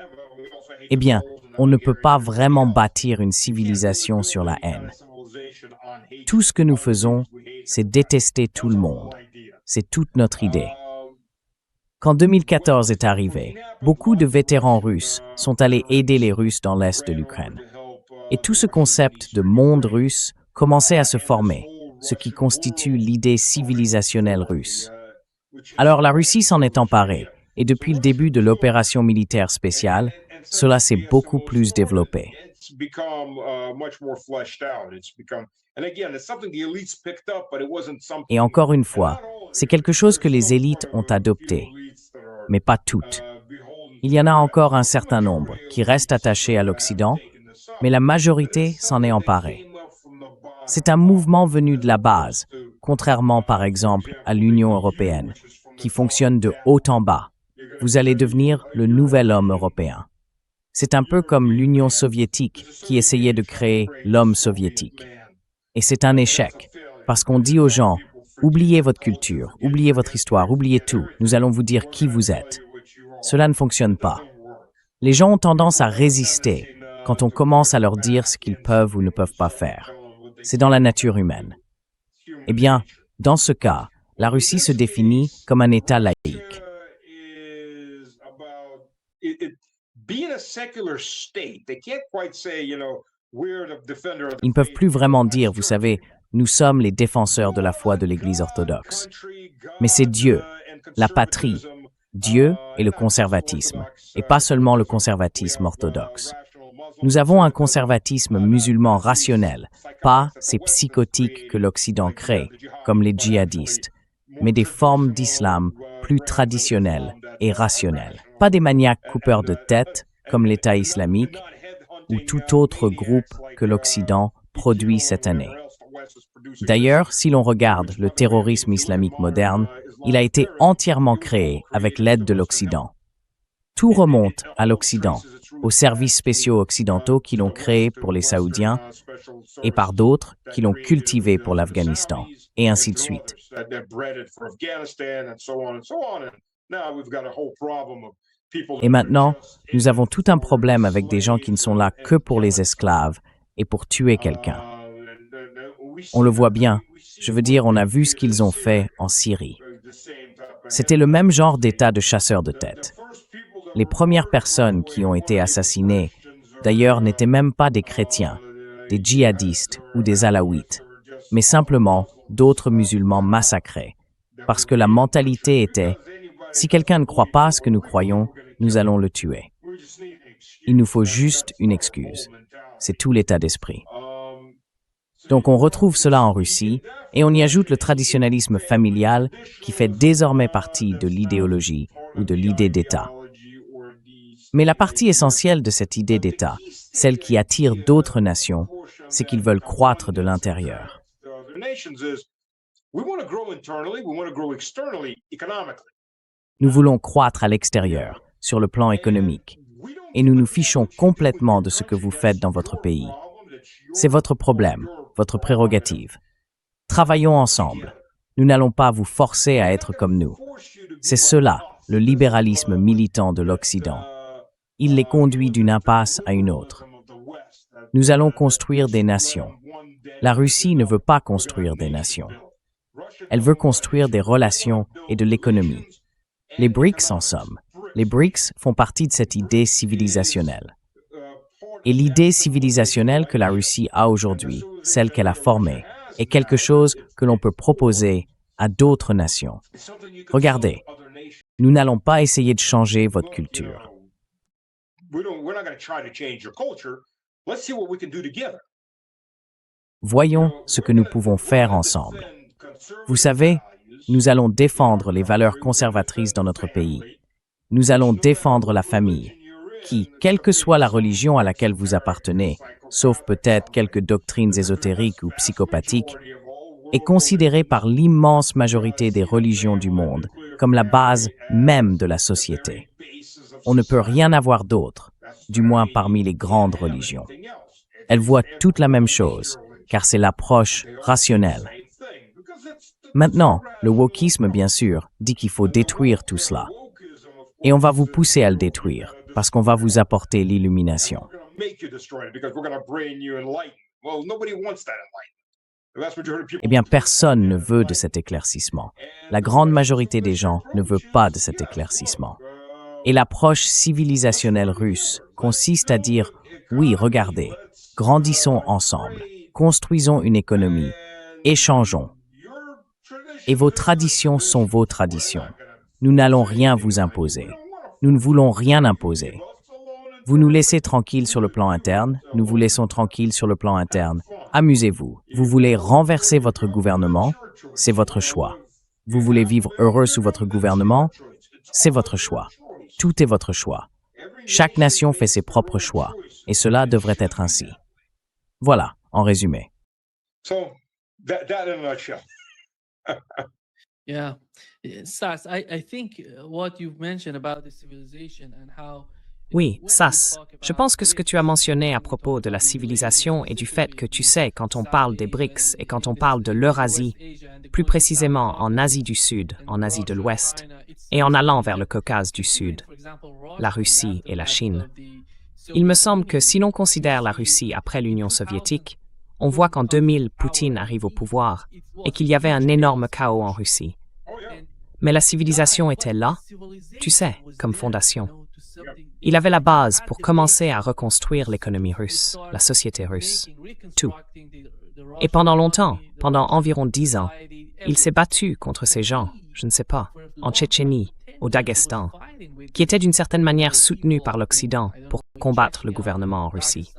eh bien, on ne peut pas vraiment bâtir une civilisation sur la haine. Tout ce que nous faisons, c'est détester tout le monde. C'est toute notre idée. Quand 2014 est arrivé, beaucoup de vétérans russes sont allés aider les Russes dans l'est de l'Ukraine. Et tout ce concept de monde russe commençait à se former, ce qui constitue l'idée civilisationnelle russe. Alors la Russie s'en est emparée, et depuis le début de l'opération militaire spéciale, cela s'est beaucoup plus développé. Et encore une fois, c'est quelque chose que les élites ont adopté, mais pas toutes. Il y en a encore un certain nombre qui restent attachés à l'Occident, mais la majorité s'en est emparée. C'est un mouvement venu de la base, contrairement par exemple à l'Union européenne, qui fonctionne de haut en bas. Vous allez devenir le nouvel homme européen. C'est un peu comme l'Union soviétique qui essayait de créer l'homme soviétique. Et c'est un échec, parce qu'on dit aux gens, oubliez votre culture, oubliez votre histoire, oubliez tout, nous allons vous dire qui vous êtes. Cela ne fonctionne pas. Les gens ont tendance à résister quand on commence à leur dire ce qu'ils peuvent ou ne peuvent pas faire. C'est dans la nature humaine. Eh bien, dans ce cas, la Russie se définit comme un État laïque. Being a secular state, they can't quite say, Ils ne peuvent plus vraiment dire, vous savez, nous sommes les défenseurs de la foi de l'Église orthodoxe. Mais c'est Dieu, la patrie, Dieu et le conservatisme, et pas seulement le conservatisme orthodoxe. Nous avons un conservatisme musulman rationnel, pas ces psychotiques que l'Occident crée, comme les djihadistes, mais des formes d'islam plus traditionnelles et rationnelles. Pas des maniaques coupeurs de tête, comme l'État islamique, ou tout autre groupe que l'Occident produit cette année. D'ailleurs, si l'on regarde le terrorisme islamique moderne, il a été entièrement créé avec l'aide de l'Occident. Tout remonte à l'Occident, aux services spéciaux occidentaux qui l'ont créé pour les Saoudiens et par d'autres qui l'ont cultivé pour l'Afghanistan, et ainsi de suite. Et maintenant, nous avons tout un problème avec des gens qui ne sont là que pour les esclaves et pour tuer quelqu'un. On le voit bien, je veux dire, on a vu ce qu'ils ont fait en Syrie. C'était le même genre d'état de chasseurs de tête. Les premières personnes qui ont été assassinées, d'ailleurs, n'étaient même pas des chrétiens, des djihadistes ou des alaouites, mais simplement d'autres musulmans massacrés, parce que la mentalité était « si quelqu'un ne croit pas à ce que nous croyons, nous allons le tuer ». Il nous faut juste une excuse. C'est tout l'état d'esprit. Donc on retrouve cela en Russie, et on y ajoute le traditionnalisme familial qui fait désormais partie de l'idéologie ou de l'idée d'État. Mais la partie essentielle de cette idée d'État, celle qui attire d'autres nations, c'est qu'ils veulent croître de l'intérieur. Nous voulons croître à l'extérieur, sur le plan économique, et nous nous fichons complètement de ce que vous faites dans votre pays. C'est votre problème, votre prérogative. Travaillons ensemble. Nous n'allons pas vous forcer à être comme nous. C'est cela, le libéralisme militant de l'Occident. Il les conduit d'une impasse à une autre. Nous allons construire des nations. La Russie ne veut pas construire des nations. Elle veut construire des relations et de l'économie. Les BRICS, en somme. Les BRICS font partie de cette idée civilisationnelle. Et l'idée civilisationnelle que la Russie a aujourd'hui, celle qu'elle a formée, est quelque chose que l'on peut proposer à d'autres nations. Regardez, nous n'allons pas essayer de changer votre culture. Voyons ce que nous pouvons faire ensemble. Vous savez, nous allons défendre les valeurs conservatrices dans notre pays. Nous allons défendre la famille, qui, quelle que soit la religion à laquelle vous appartenez, sauf peut-être quelques doctrines ésotériques ou psychopathiques, est considérée par l'immense majorité des religions du monde comme la base même de la société. On ne peut rien avoir d'autre, du moins parmi les grandes religions. Elles voient toute la même chose, car c'est l'approche rationnelle. Maintenant, le wokisme, bien sûr, dit qu'il faut détruire tout cela. Et on va vous pousser à le détruire, parce qu'on va vous apporter l'illumination. Eh bien, personne ne veut de cet éclaircissement. La grande majorité des gens ne veut pas de cet éclaircissement. Et l'approche civilisationnelle russe consiste à dire « oui, regardez, grandissons ensemble, construisons une économie, échangeons. Et vos traditions sont vos traditions. Nous n'allons rien vous imposer. Nous ne voulons rien imposer. Vous nous laissez tranquilles sur le plan interne, nous vous laissons tranquilles sur le plan interne. Amusez-vous. Vous voulez renverser votre gouvernement? C'est votre choix. Vous voulez vivre heureux sous votre gouvernement? C'est votre choix. Tout est votre choix. Chaque nation fait ses propres choix, et cela devrait être ainsi. Voilà, en résumé. Yeah. Sas, I think what you've mentioned about the civilization and how Oui, Sas, je pense que ce que tu as mentionné à propos de la civilisation et du fait que tu sais, quand on parle des BRICS et quand on parle de l'Eurasie, plus précisément en Asie du Sud, en Asie de l'Ouest, et en allant vers le Caucase du Sud, la Russie et la Chine, il me semble que si l'on considère la Russie après l'Union soviétique, on voit qu'en 2000, Poutine arrive au pouvoir et qu'il y avait un énorme chaos en Russie. Mais la civilisation était là, tu sais, comme fondation. Il avait la base pour commencer à reconstruire l'économie russe, la société russe, tout. Et pendant longtemps, pendant environ 10 ans, il s'est battu contre ces gens, je ne sais pas, en Tchétchénie, au Daghestan, qui étaient d'une certaine manière soutenus par l'Occident pour combattre le gouvernement en Russie.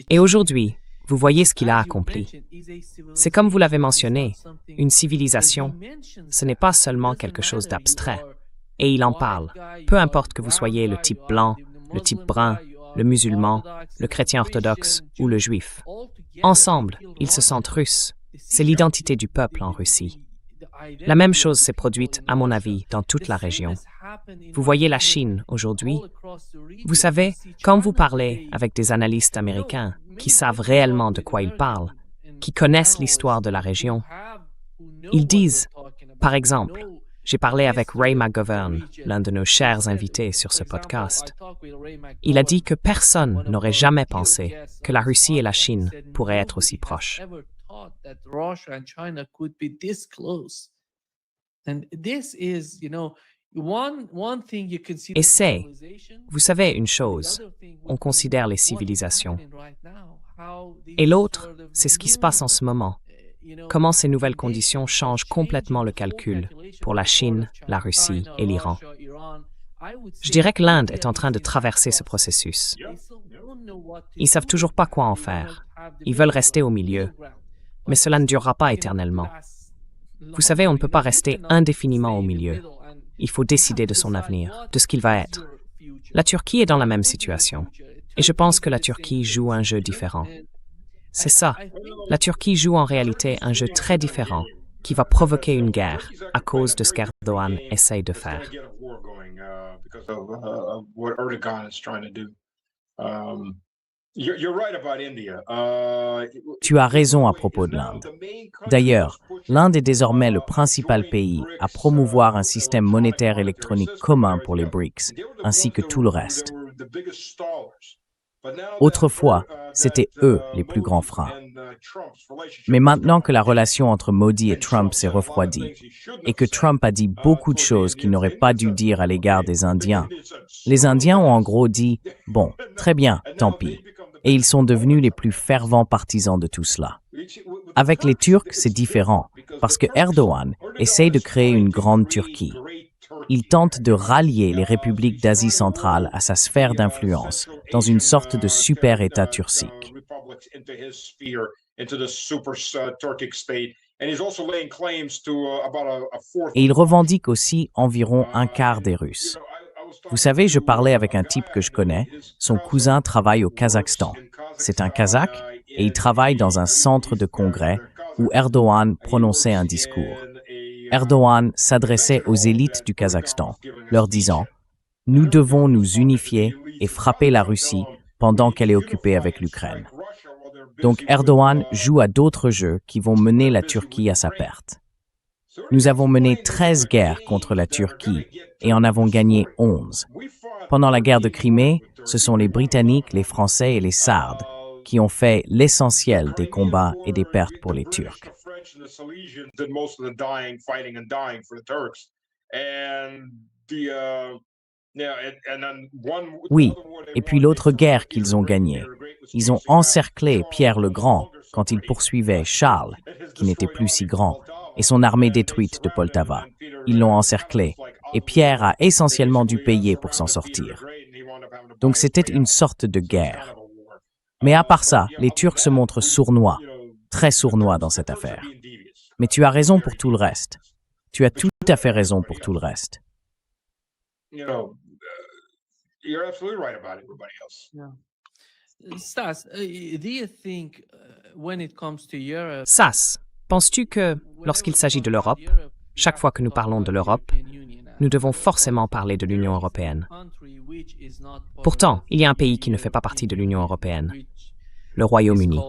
Et aujourd'hui, vous voyez ce qu'il a accompli. C'est comme vous l'avez mentionné, une civilisation, ce n'est pas seulement quelque chose d'abstrait. Et il en parle, peu importe que vous soyez le type blanc, le type brun, le musulman, le chrétien orthodoxe ou le juif. Ensemble, ils se sentent russes. C'est l'identité du peuple en Russie. La même chose s'est produite, à mon avis, dans toute la région. Vous voyez la Chine aujourd'hui. Vous savez, quand vous parlez avec des analystes américains qui savent réellement de quoi ils parlent, qui connaissent l'histoire de la région, ils disent, par exemple, j'ai parlé avec Ray McGovern, l'un de nos chers invités sur ce podcast. Il a dit que personne n'aurait jamais pensé que la Russie et la Chine pourraient être aussi proches. Et c'est, vous savez une chose, on considère les civilisations. Et l'autre, c'est ce qui se passe en ce moment. Comment ces nouvelles conditions changent complètement le calcul pour la Chine, la Russie et l'Iran. Je dirais que l'Inde est en train de traverser ce processus. Ils ne savent toujours pas quoi en faire. Ils veulent rester au milieu. Mais cela ne durera pas éternellement. Vous savez, on ne peut pas rester indéfiniment au milieu. Il faut décider de son avenir, de ce qu'il va être. La Turquie est dans la même situation. Et je pense que la Turquie joue un jeu différent. C'est ça. La Turquie joue en réalité un jeu très différent qui va provoquer une guerre à cause de ce qu'Erdogan essaye de faire. Tu as raison à propos de l'Inde. D'ailleurs, l'Inde est désormais le principal pays à promouvoir un système monétaire électronique commun pour les BRICS, ainsi que tout le reste. Autrefois, c'étaient eux les plus grands freins. Mais maintenant que la relation entre Modi et Trump s'est refroidie, et que Trump a dit beaucoup de choses qu'il n'aurait pas dû dire à l'égard des Indiens, les Indiens ont en gros dit « Bon, très bien, tant pis ». Et ils sont devenus les plus fervents partisans de tout cela. Avec les Turcs, c'est différent, parce que Erdogan essaye de créer une grande Turquie. Il tente de rallier les républiques d'Asie centrale à sa sphère d'influence, dans une sorte de super-État turcique. Et il revendique aussi environ un quart des Russes. Vous savez, je parlais avec un type que je connais, son cousin travaille au Kazakhstan. C'est un Kazakh et il travaille dans un centre de congrès où Erdogan prononçait un discours. Erdogan s'adressait aux élites du Kazakhstan, leur disant « Nous devons nous unifier et frapper la Russie pendant qu'elle est occupée avec l'Ukraine. » Donc Erdogan joue à d'autres jeux qui vont mener la Turquie à sa perte. Nous avons mené 13 guerres contre la Turquie et en avons gagné 11. Pendant la guerre de Crimée, ce sont les Britanniques, les Français et les Sardes qui ont fait l'essentiel des combats et des pertes pour les Turcs. Oui, et puis l'autre guerre qu'ils ont gagnée. Ils ont encerclé Pierre le Grand quand il poursuivait Charles, qui n'était plus si grand, et son armée détruite de Poltava. Ils l'ont encerclé, et Pierre a essentiellement dû payer pour s'en sortir. Donc c'était une sorte de guerre. Mais à part ça, les Turcs se montrent sournois, très sournois dans cette affaire. Mais tu as raison pour tout le reste. Tu as tout à fait raison pour tout le reste. Sas, penses-tu que, lorsqu'il s'agit de l'Europe, chaque fois que nous parlons de l'Europe, nous devons forcément parler de l'Union européenne? Pourtant, il y a un pays qui ne fait pas partie de l'Union européenne, le Royaume-Uni.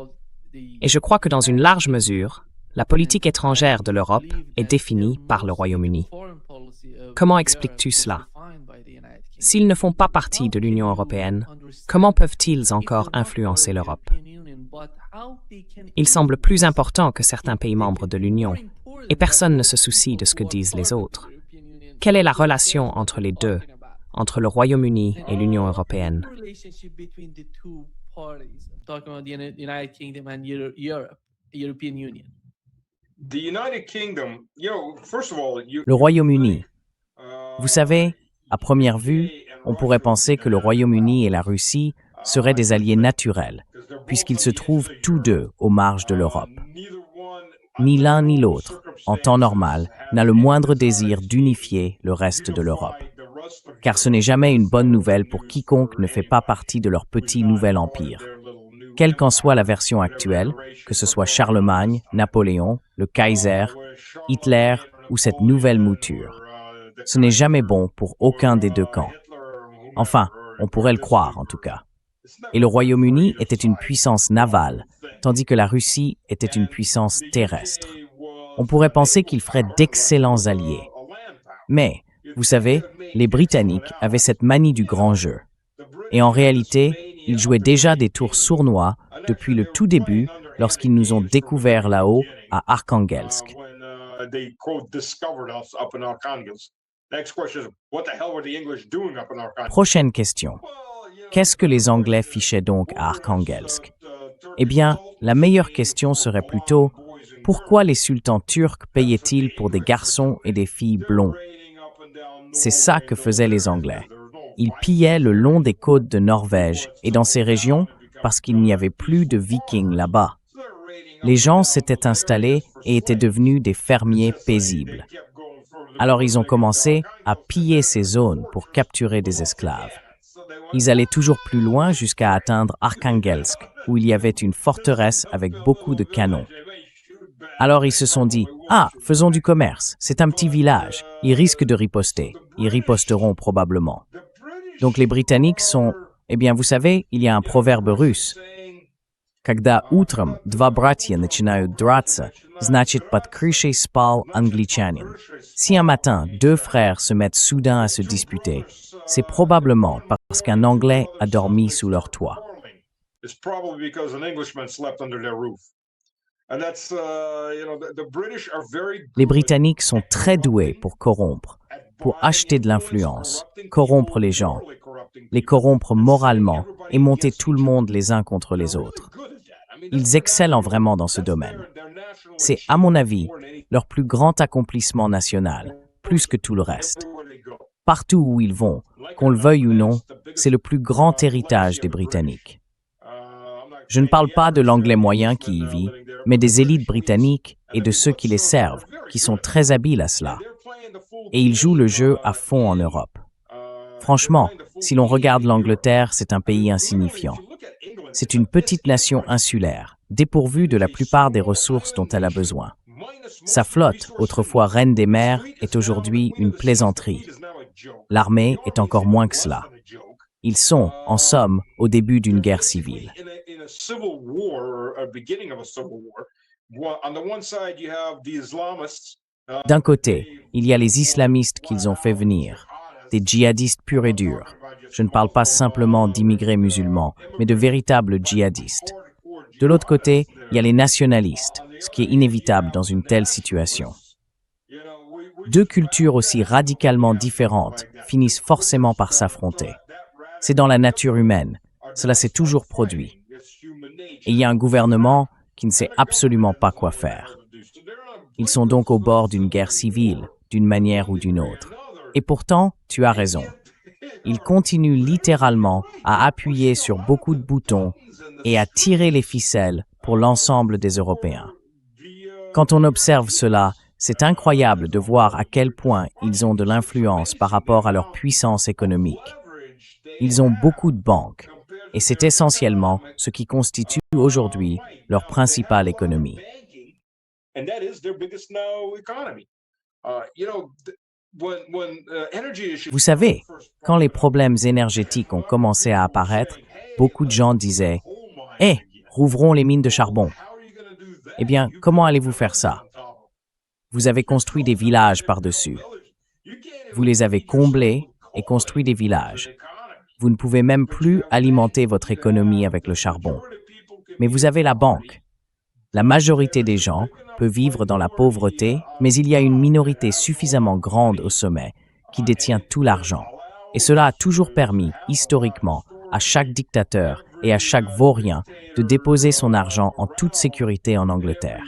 Et je crois que dans une large mesure, la politique étrangère de l'Europe est définie par le Royaume-Uni. Comment expliques-tu cela? S'ils ne font pas partie de l'Union européenne, comment peuvent-ils encore influencer l'Europe? Il semble plus important que certains pays membres de l'Union, et personne ne se soucie de ce que disent les autres. Quelle est la relation entre les deux, entre le Royaume-Uni et l'Union européenne? The United Kingdom, first of all, Le Royaume-Uni. Vous savez, à première vue, on pourrait penser que le Royaume-Uni et la Russie seraient des alliés naturels, puisqu'ils se trouvent tous deux aux marges de l'Europe. Ni l'un ni l'autre, en temps normal, n'a le moindre désir d'unifier le reste de l'Europe. Car ce n'est jamais une bonne nouvelle pour quiconque ne fait pas partie de leur petit nouvel empire. Quelle qu'en soit la version actuelle, que ce soit Charlemagne, Napoléon, le Kaiser, Hitler ou cette nouvelle mouture, ce n'est jamais bon pour aucun des deux camps. Enfin, on pourrait le croire en tout cas. Et le Royaume-Uni était une puissance navale, tandis que la Russie était une puissance terrestre. On pourrait penser qu'ils feraient d'excellents alliés. Mais, vous savez, les Britanniques avaient cette manie du grand jeu. Et en réalité, ils jouaient déjà des tours sournois depuis le tout début lorsqu'ils nous ont découverts là-haut à Arkhangelsk. Prochaine question. Qu'est-ce que les Anglais fichaient donc à Arkhangelsk? Eh bien, la meilleure question serait plutôt pourquoi les sultans turcs payaient-ils pour des garçons et des filles blonds? C'est ça que faisaient les Anglais. Ils pillaient le long des côtes de Norvège et dans ces régions parce qu'il n'y avait plus de Vikings là-bas. Les gens s'étaient installés et étaient devenus des fermiers paisibles. Alors ils ont commencé à piller ces zones pour capturer des esclaves. Ils allaient toujours plus loin jusqu'à atteindre Arkhangelsk, où il y avait une forteresse avec beaucoup de canons. Alors ils se sont dit « Ah, faisons du commerce, c'est un petit village, ils risquent de riposter, ils riposteront probablement. » Donc les Britanniques sont... Eh bien, vous savez, il y a un proverbe russe. Когда утром два братья начинают драться, значит под крышей спал англичанин. Si un matin, deux frères se mettent soudain à se disputer, c'est probablement parce qu'un Anglais a dormi sous leur toit. Les Britanniques sont très doués pour corrompre, pour acheter de l'influence, corrompre les gens, les corrompre moralement et monter tout le monde les uns contre les autres. Ils excellent vraiment dans ce domaine. C'est, à mon avis, leur plus grand accomplissement national, plus que tout le reste. Partout où ils vont, qu'on le veuille ou non, c'est le plus grand héritage des Britanniques. Je ne parle pas de l'anglais moyen qui y vit, mais des élites britanniques et de ceux qui les servent, qui sont très habiles à cela. Et ils jouent le jeu à fond en Europe. Franchement, si l'on regarde l'Angleterre, c'est un pays insignifiant. C'est une petite nation insulaire, dépourvue de la plupart des ressources dont elle a besoin. Sa flotte, autrefois reine des mers, est aujourd'hui une plaisanterie. L'armée est encore moins que cela. Ils sont, en somme, au début d'une guerre civile. D'un côté, il y a les islamistes qu'ils ont fait venir, des djihadistes purs et durs. Je ne parle pas simplement d'immigrés musulmans, mais de véritables djihadistes. De l'autre côté, il y a les nationalistes, ce qui est inévitable dans une telle situation. Deux cultures aussi radicalement différentes finissent forcément par s'affronter. C'est dans la nature humaine, cela s'est toujours produit. Et il y a un gouvernement qui ne sait absolument pas quoi faire. Ils sont donc au bord d'une guerre civile, d'une manière ou d'une autre. Et pourtant, tu as raison. Ils continuent littéralement à appuyer sur beaucoup de boutons et à tirer les ficelles pour l'ensemble des Européens. Quand on observe cela, c'est incroyable de voir à quel point ils ont de l'influence par rapport à leur puissance économique. Ils ont beaucoup de banques, et c'est essentiellement ce qui constitue aujourd'hui leur principale économie. Vous savez, quand les problèmes énergétiques ont commencé à apparaître, beaucoup de gens disaient « Eh, rouvrons les mines de charbon !» Eh bien, comment allez-vous faire ça? Vous avez construit des villages par-dessus. Vous les avez comblés et construit des villages. Vous ne pouvez même plus alimenter votre économie avec le charbon. Mais vous avez la banque. La majorité des gens peut vivre dans la pauvreté, mais il y a une minorité suffisamment grande au sommet qui détient tout l'argent. Et cela a toujours permis, historiquement, à chaque dictateur et à chaque vaurien de déposer son argent en toute sécurité en Angleterre.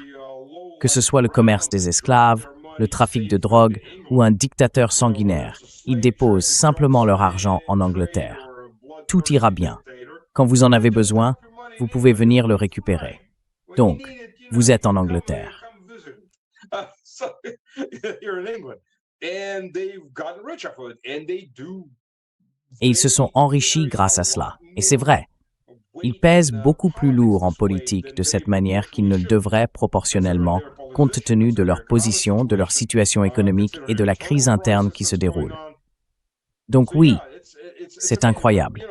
Que ce soit le commerce des esclaves, le trafic de drogue ou un dictateur sanguinaire, ils déposent simplement leur argent en Angleterre. Tout ira bien. Quand vous en avez besoin, vous pouvez venir le récupérer. Donc, vous êtes en Angleterre. Et ils se sont enrichis grâce à cela. Et c'est vrai. Ils pèsent beaucoup plus lourd en politique de cette manière qu'ils ne le devraient proportionnellement, compte tenu de leur position, de leur situation économique et de la crise interne qui se déroule. Donc oui, c'est incroyable.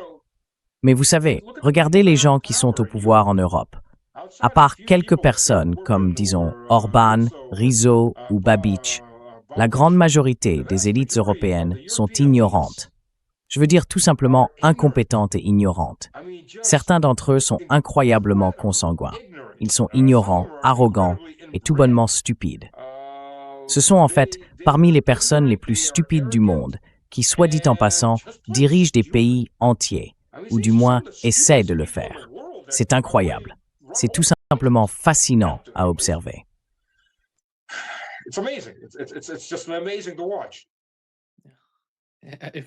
Mais vous savez, regardez les gens qui sont au pouvoir en Europe. À part quelques personnes comme, disons, Orban, Rizzo ou Babiš, la grande majorité des élites européennes sont ignorantes. Je veux dire tout simplement incompétentes et ignorantes. Certains d'entre eux sont incroyablement consanguins. Ils sont ignorants, arrogants et tout bonnement stupides. Ce sont en fait parmi les personnes les plus stupides du monde qui, soit dit en passant, dirigent des pays entiers, ou du moins essaient de le faire. C'est incroyable. C'est tout simplement fascinant à observer. It's amazing. It's just amazing to watch.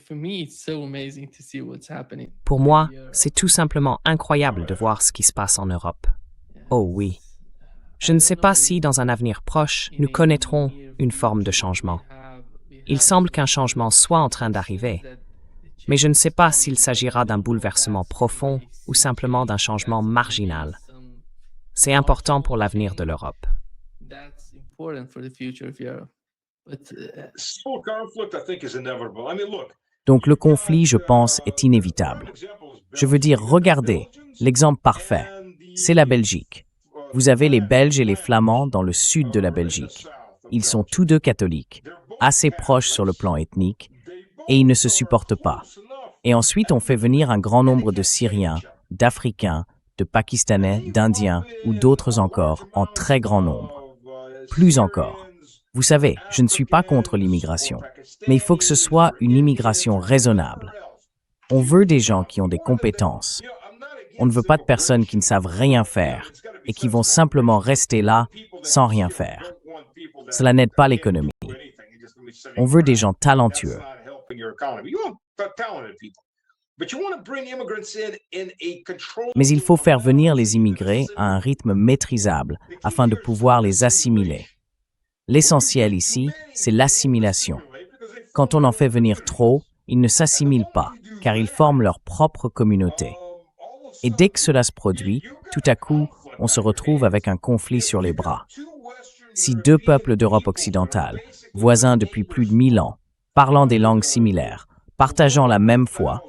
For me, it's so amazing to see what's happening. Pour moi, c'est tout simplement incroyable de voir ce qui se passe en Europe. Oh oui. Je ne sais pas si, dans un avenir proche, nous connaîtrons une forme de changement. Il semble qu'un changement soit en train d'arriver, mais je ne sais pas s'il s'agira d'un bouleversement profond ou simplement d'un changement marginal. C'est important pour l'avenir de l'Europe. That's important for the future of Europe. But Civil conflict, I think, is inevitable. I mean, look. Donc le conflit, je pense, est inévitable. Je veux dire, regardez, l'exemple parfait, c'est la Belgique. Vous avez les Belges et les Flamands dans le sud de la Belgique. Ils sont tous deux catholiques, assez proches sur le plan ethnique, et ils ne se supportent pas. Et ensuite, on fait venir un grand nombre de Syriens, d'Africains, de Pakistanais, d'Indiens ou d'autres encore, en très grand nombre. Plus encore. Vous savez, je ne suis pas contre l'immigration, mais il faut que ce soit une immigration raisonnable. On veut des gens qui ont des compétences. On ne veut pas de personnes qui ne savent rien faire et qui vont simplement rester là sans rien faire. Cela n'aide pas l'économie. On veut des gens talentueux. Mais il faut faire venir les immigrés à un rythme maîtrisable afin de pouvoir les assimiler. L'essentiel ici, c'est l'assimilation. Quand on en fait venir trop, ils ne s'assimilent pas, car ils forment leur propre communauté. Et dès que cela se produit, tout à coup, on se retrouve avec un conflit sur les bras. Si deux peuples d'Europe occidentale, voisins depuis plus de 1000 ans, parlant des langues similaires, partageant la même foi,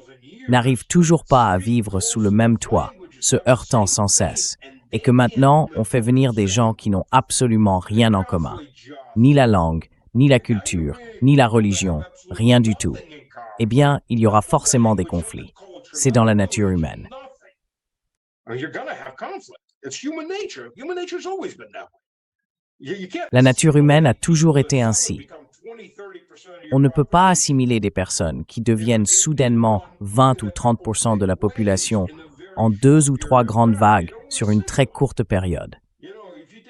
n'arrivent toujours pas à vivre sous le même toit, se heurtant sans cesse, et que maintenant on fait venir des gens qui n'ont absolument rien en commun, ni la langue, ni la culture, ni la religion, rien du tout, eh bien, il y aura forcément des conflits. C'est dans la nature humaine. La nature humaine a toujours été ainsi. On ne peut pas assimiler des personnes qui deviennent soudainement 20 ou 30% de la population en 2 ou 3 grandes vagues sur une très courte période.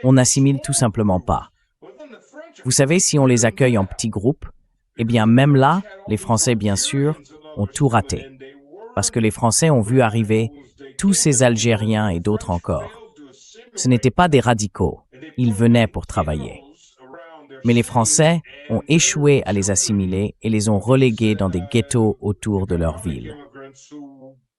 On n'assimile tout simplement pas. Vous savez, si on les accueille en petits groupes, eh bien même là, les Français, bien sûr, ont tout raté. Parce que les Français ont vu arriver tous ces Algériens et d'autres encore. Ce n'étaient pas des radicaux, ils venaient pour travailler. Mais les Français ont échoué à les assimiler et les ont relégués dans des ghettos autour de leur ville.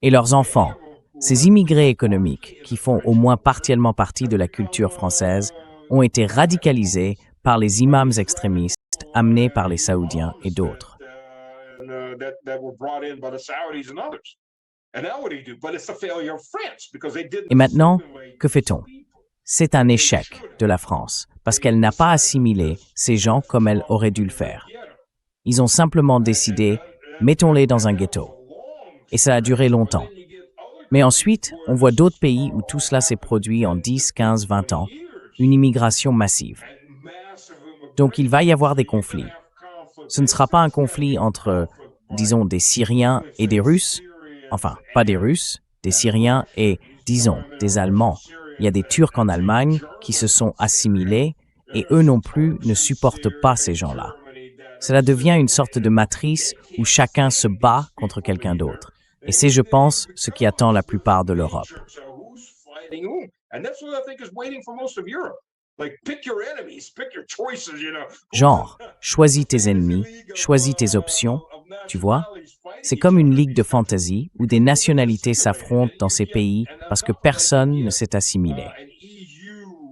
Et leurs enfants, ces immigrés économiques qui font au moins partiellement partie de la culture française, ont été radicalisés par les imams extrémistes amenés par les Saoudiens et d'autres. Et maintenant, que fait-on? C'est un échec de la France, parce qu'elle n'a pas assimilé ces gens comme elle aurait dû le faire. Ils ont simplement décidé, mettons-les dans un ghetto. Et ça a duré longtemps. Mais ensuite, on voit d'autres pays où tout cela s'est produit en 10, 15, 20 ans, une immigration massive. Donc il va y avoir des conflits. Ce ne sera pas un conflit entre, disons, des Syriens et des Russes, enfin, pas des Russes, des Syriens et, disons, des Allemands. Il y a des Turcs en Allemagne qui se sont assimilés et eux non plus ne supportent pas ces gens-là. Cela devient une sorte de matrice où chacun se bat contre quelqu'un d'autre. Et c'est, je pense, ce qui attend la plupart de l'Europe. Genre, choisis tes ennemis, choisis tes options, tu vois? C'est comme une ligue de fantasy où des nationalités s'affrontent dans ces pays parce que personne ne s'est assimilé.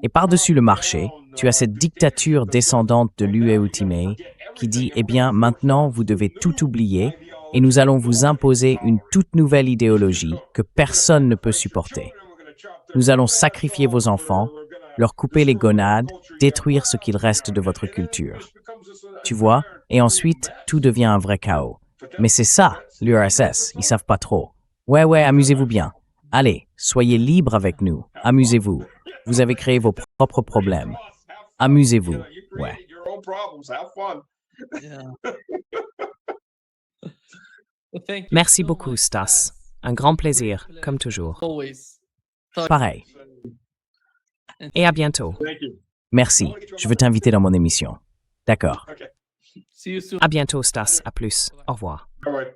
Et par-dessus le marché, tu as cette dictature descendante de l'UE Ultimate qui dit « Eh bien, maintenant, vous devez tout oublier et nous allons vous imposer une toute nouvelle idéologie que personne ne peut supporter. Nous allons sacrifier vos enfants, leur couper les gonades, détruire ce qu'il reste de votre culture. » Tu vois? Et ensuite, tout devient un vrai chaos. Mais c'est ça, l'URSS, ils savent pas trop. Ouais, amusez-vous bien. Allez, soyez libres avec nous, amusez-vous. Vous avez créé vos propres problèmes. Amusez-vous, ouais. Yeah. Well, thank you Merci so beaucoup, much, Stas. Un grand plaisir, comme toujours. Always. Talk- Pareil. Et à bientôt. Merci, je veux t'inviter dans mon émission. D'accord. See you soon. À bientôt, Stas. À plus. Au revoir. All right.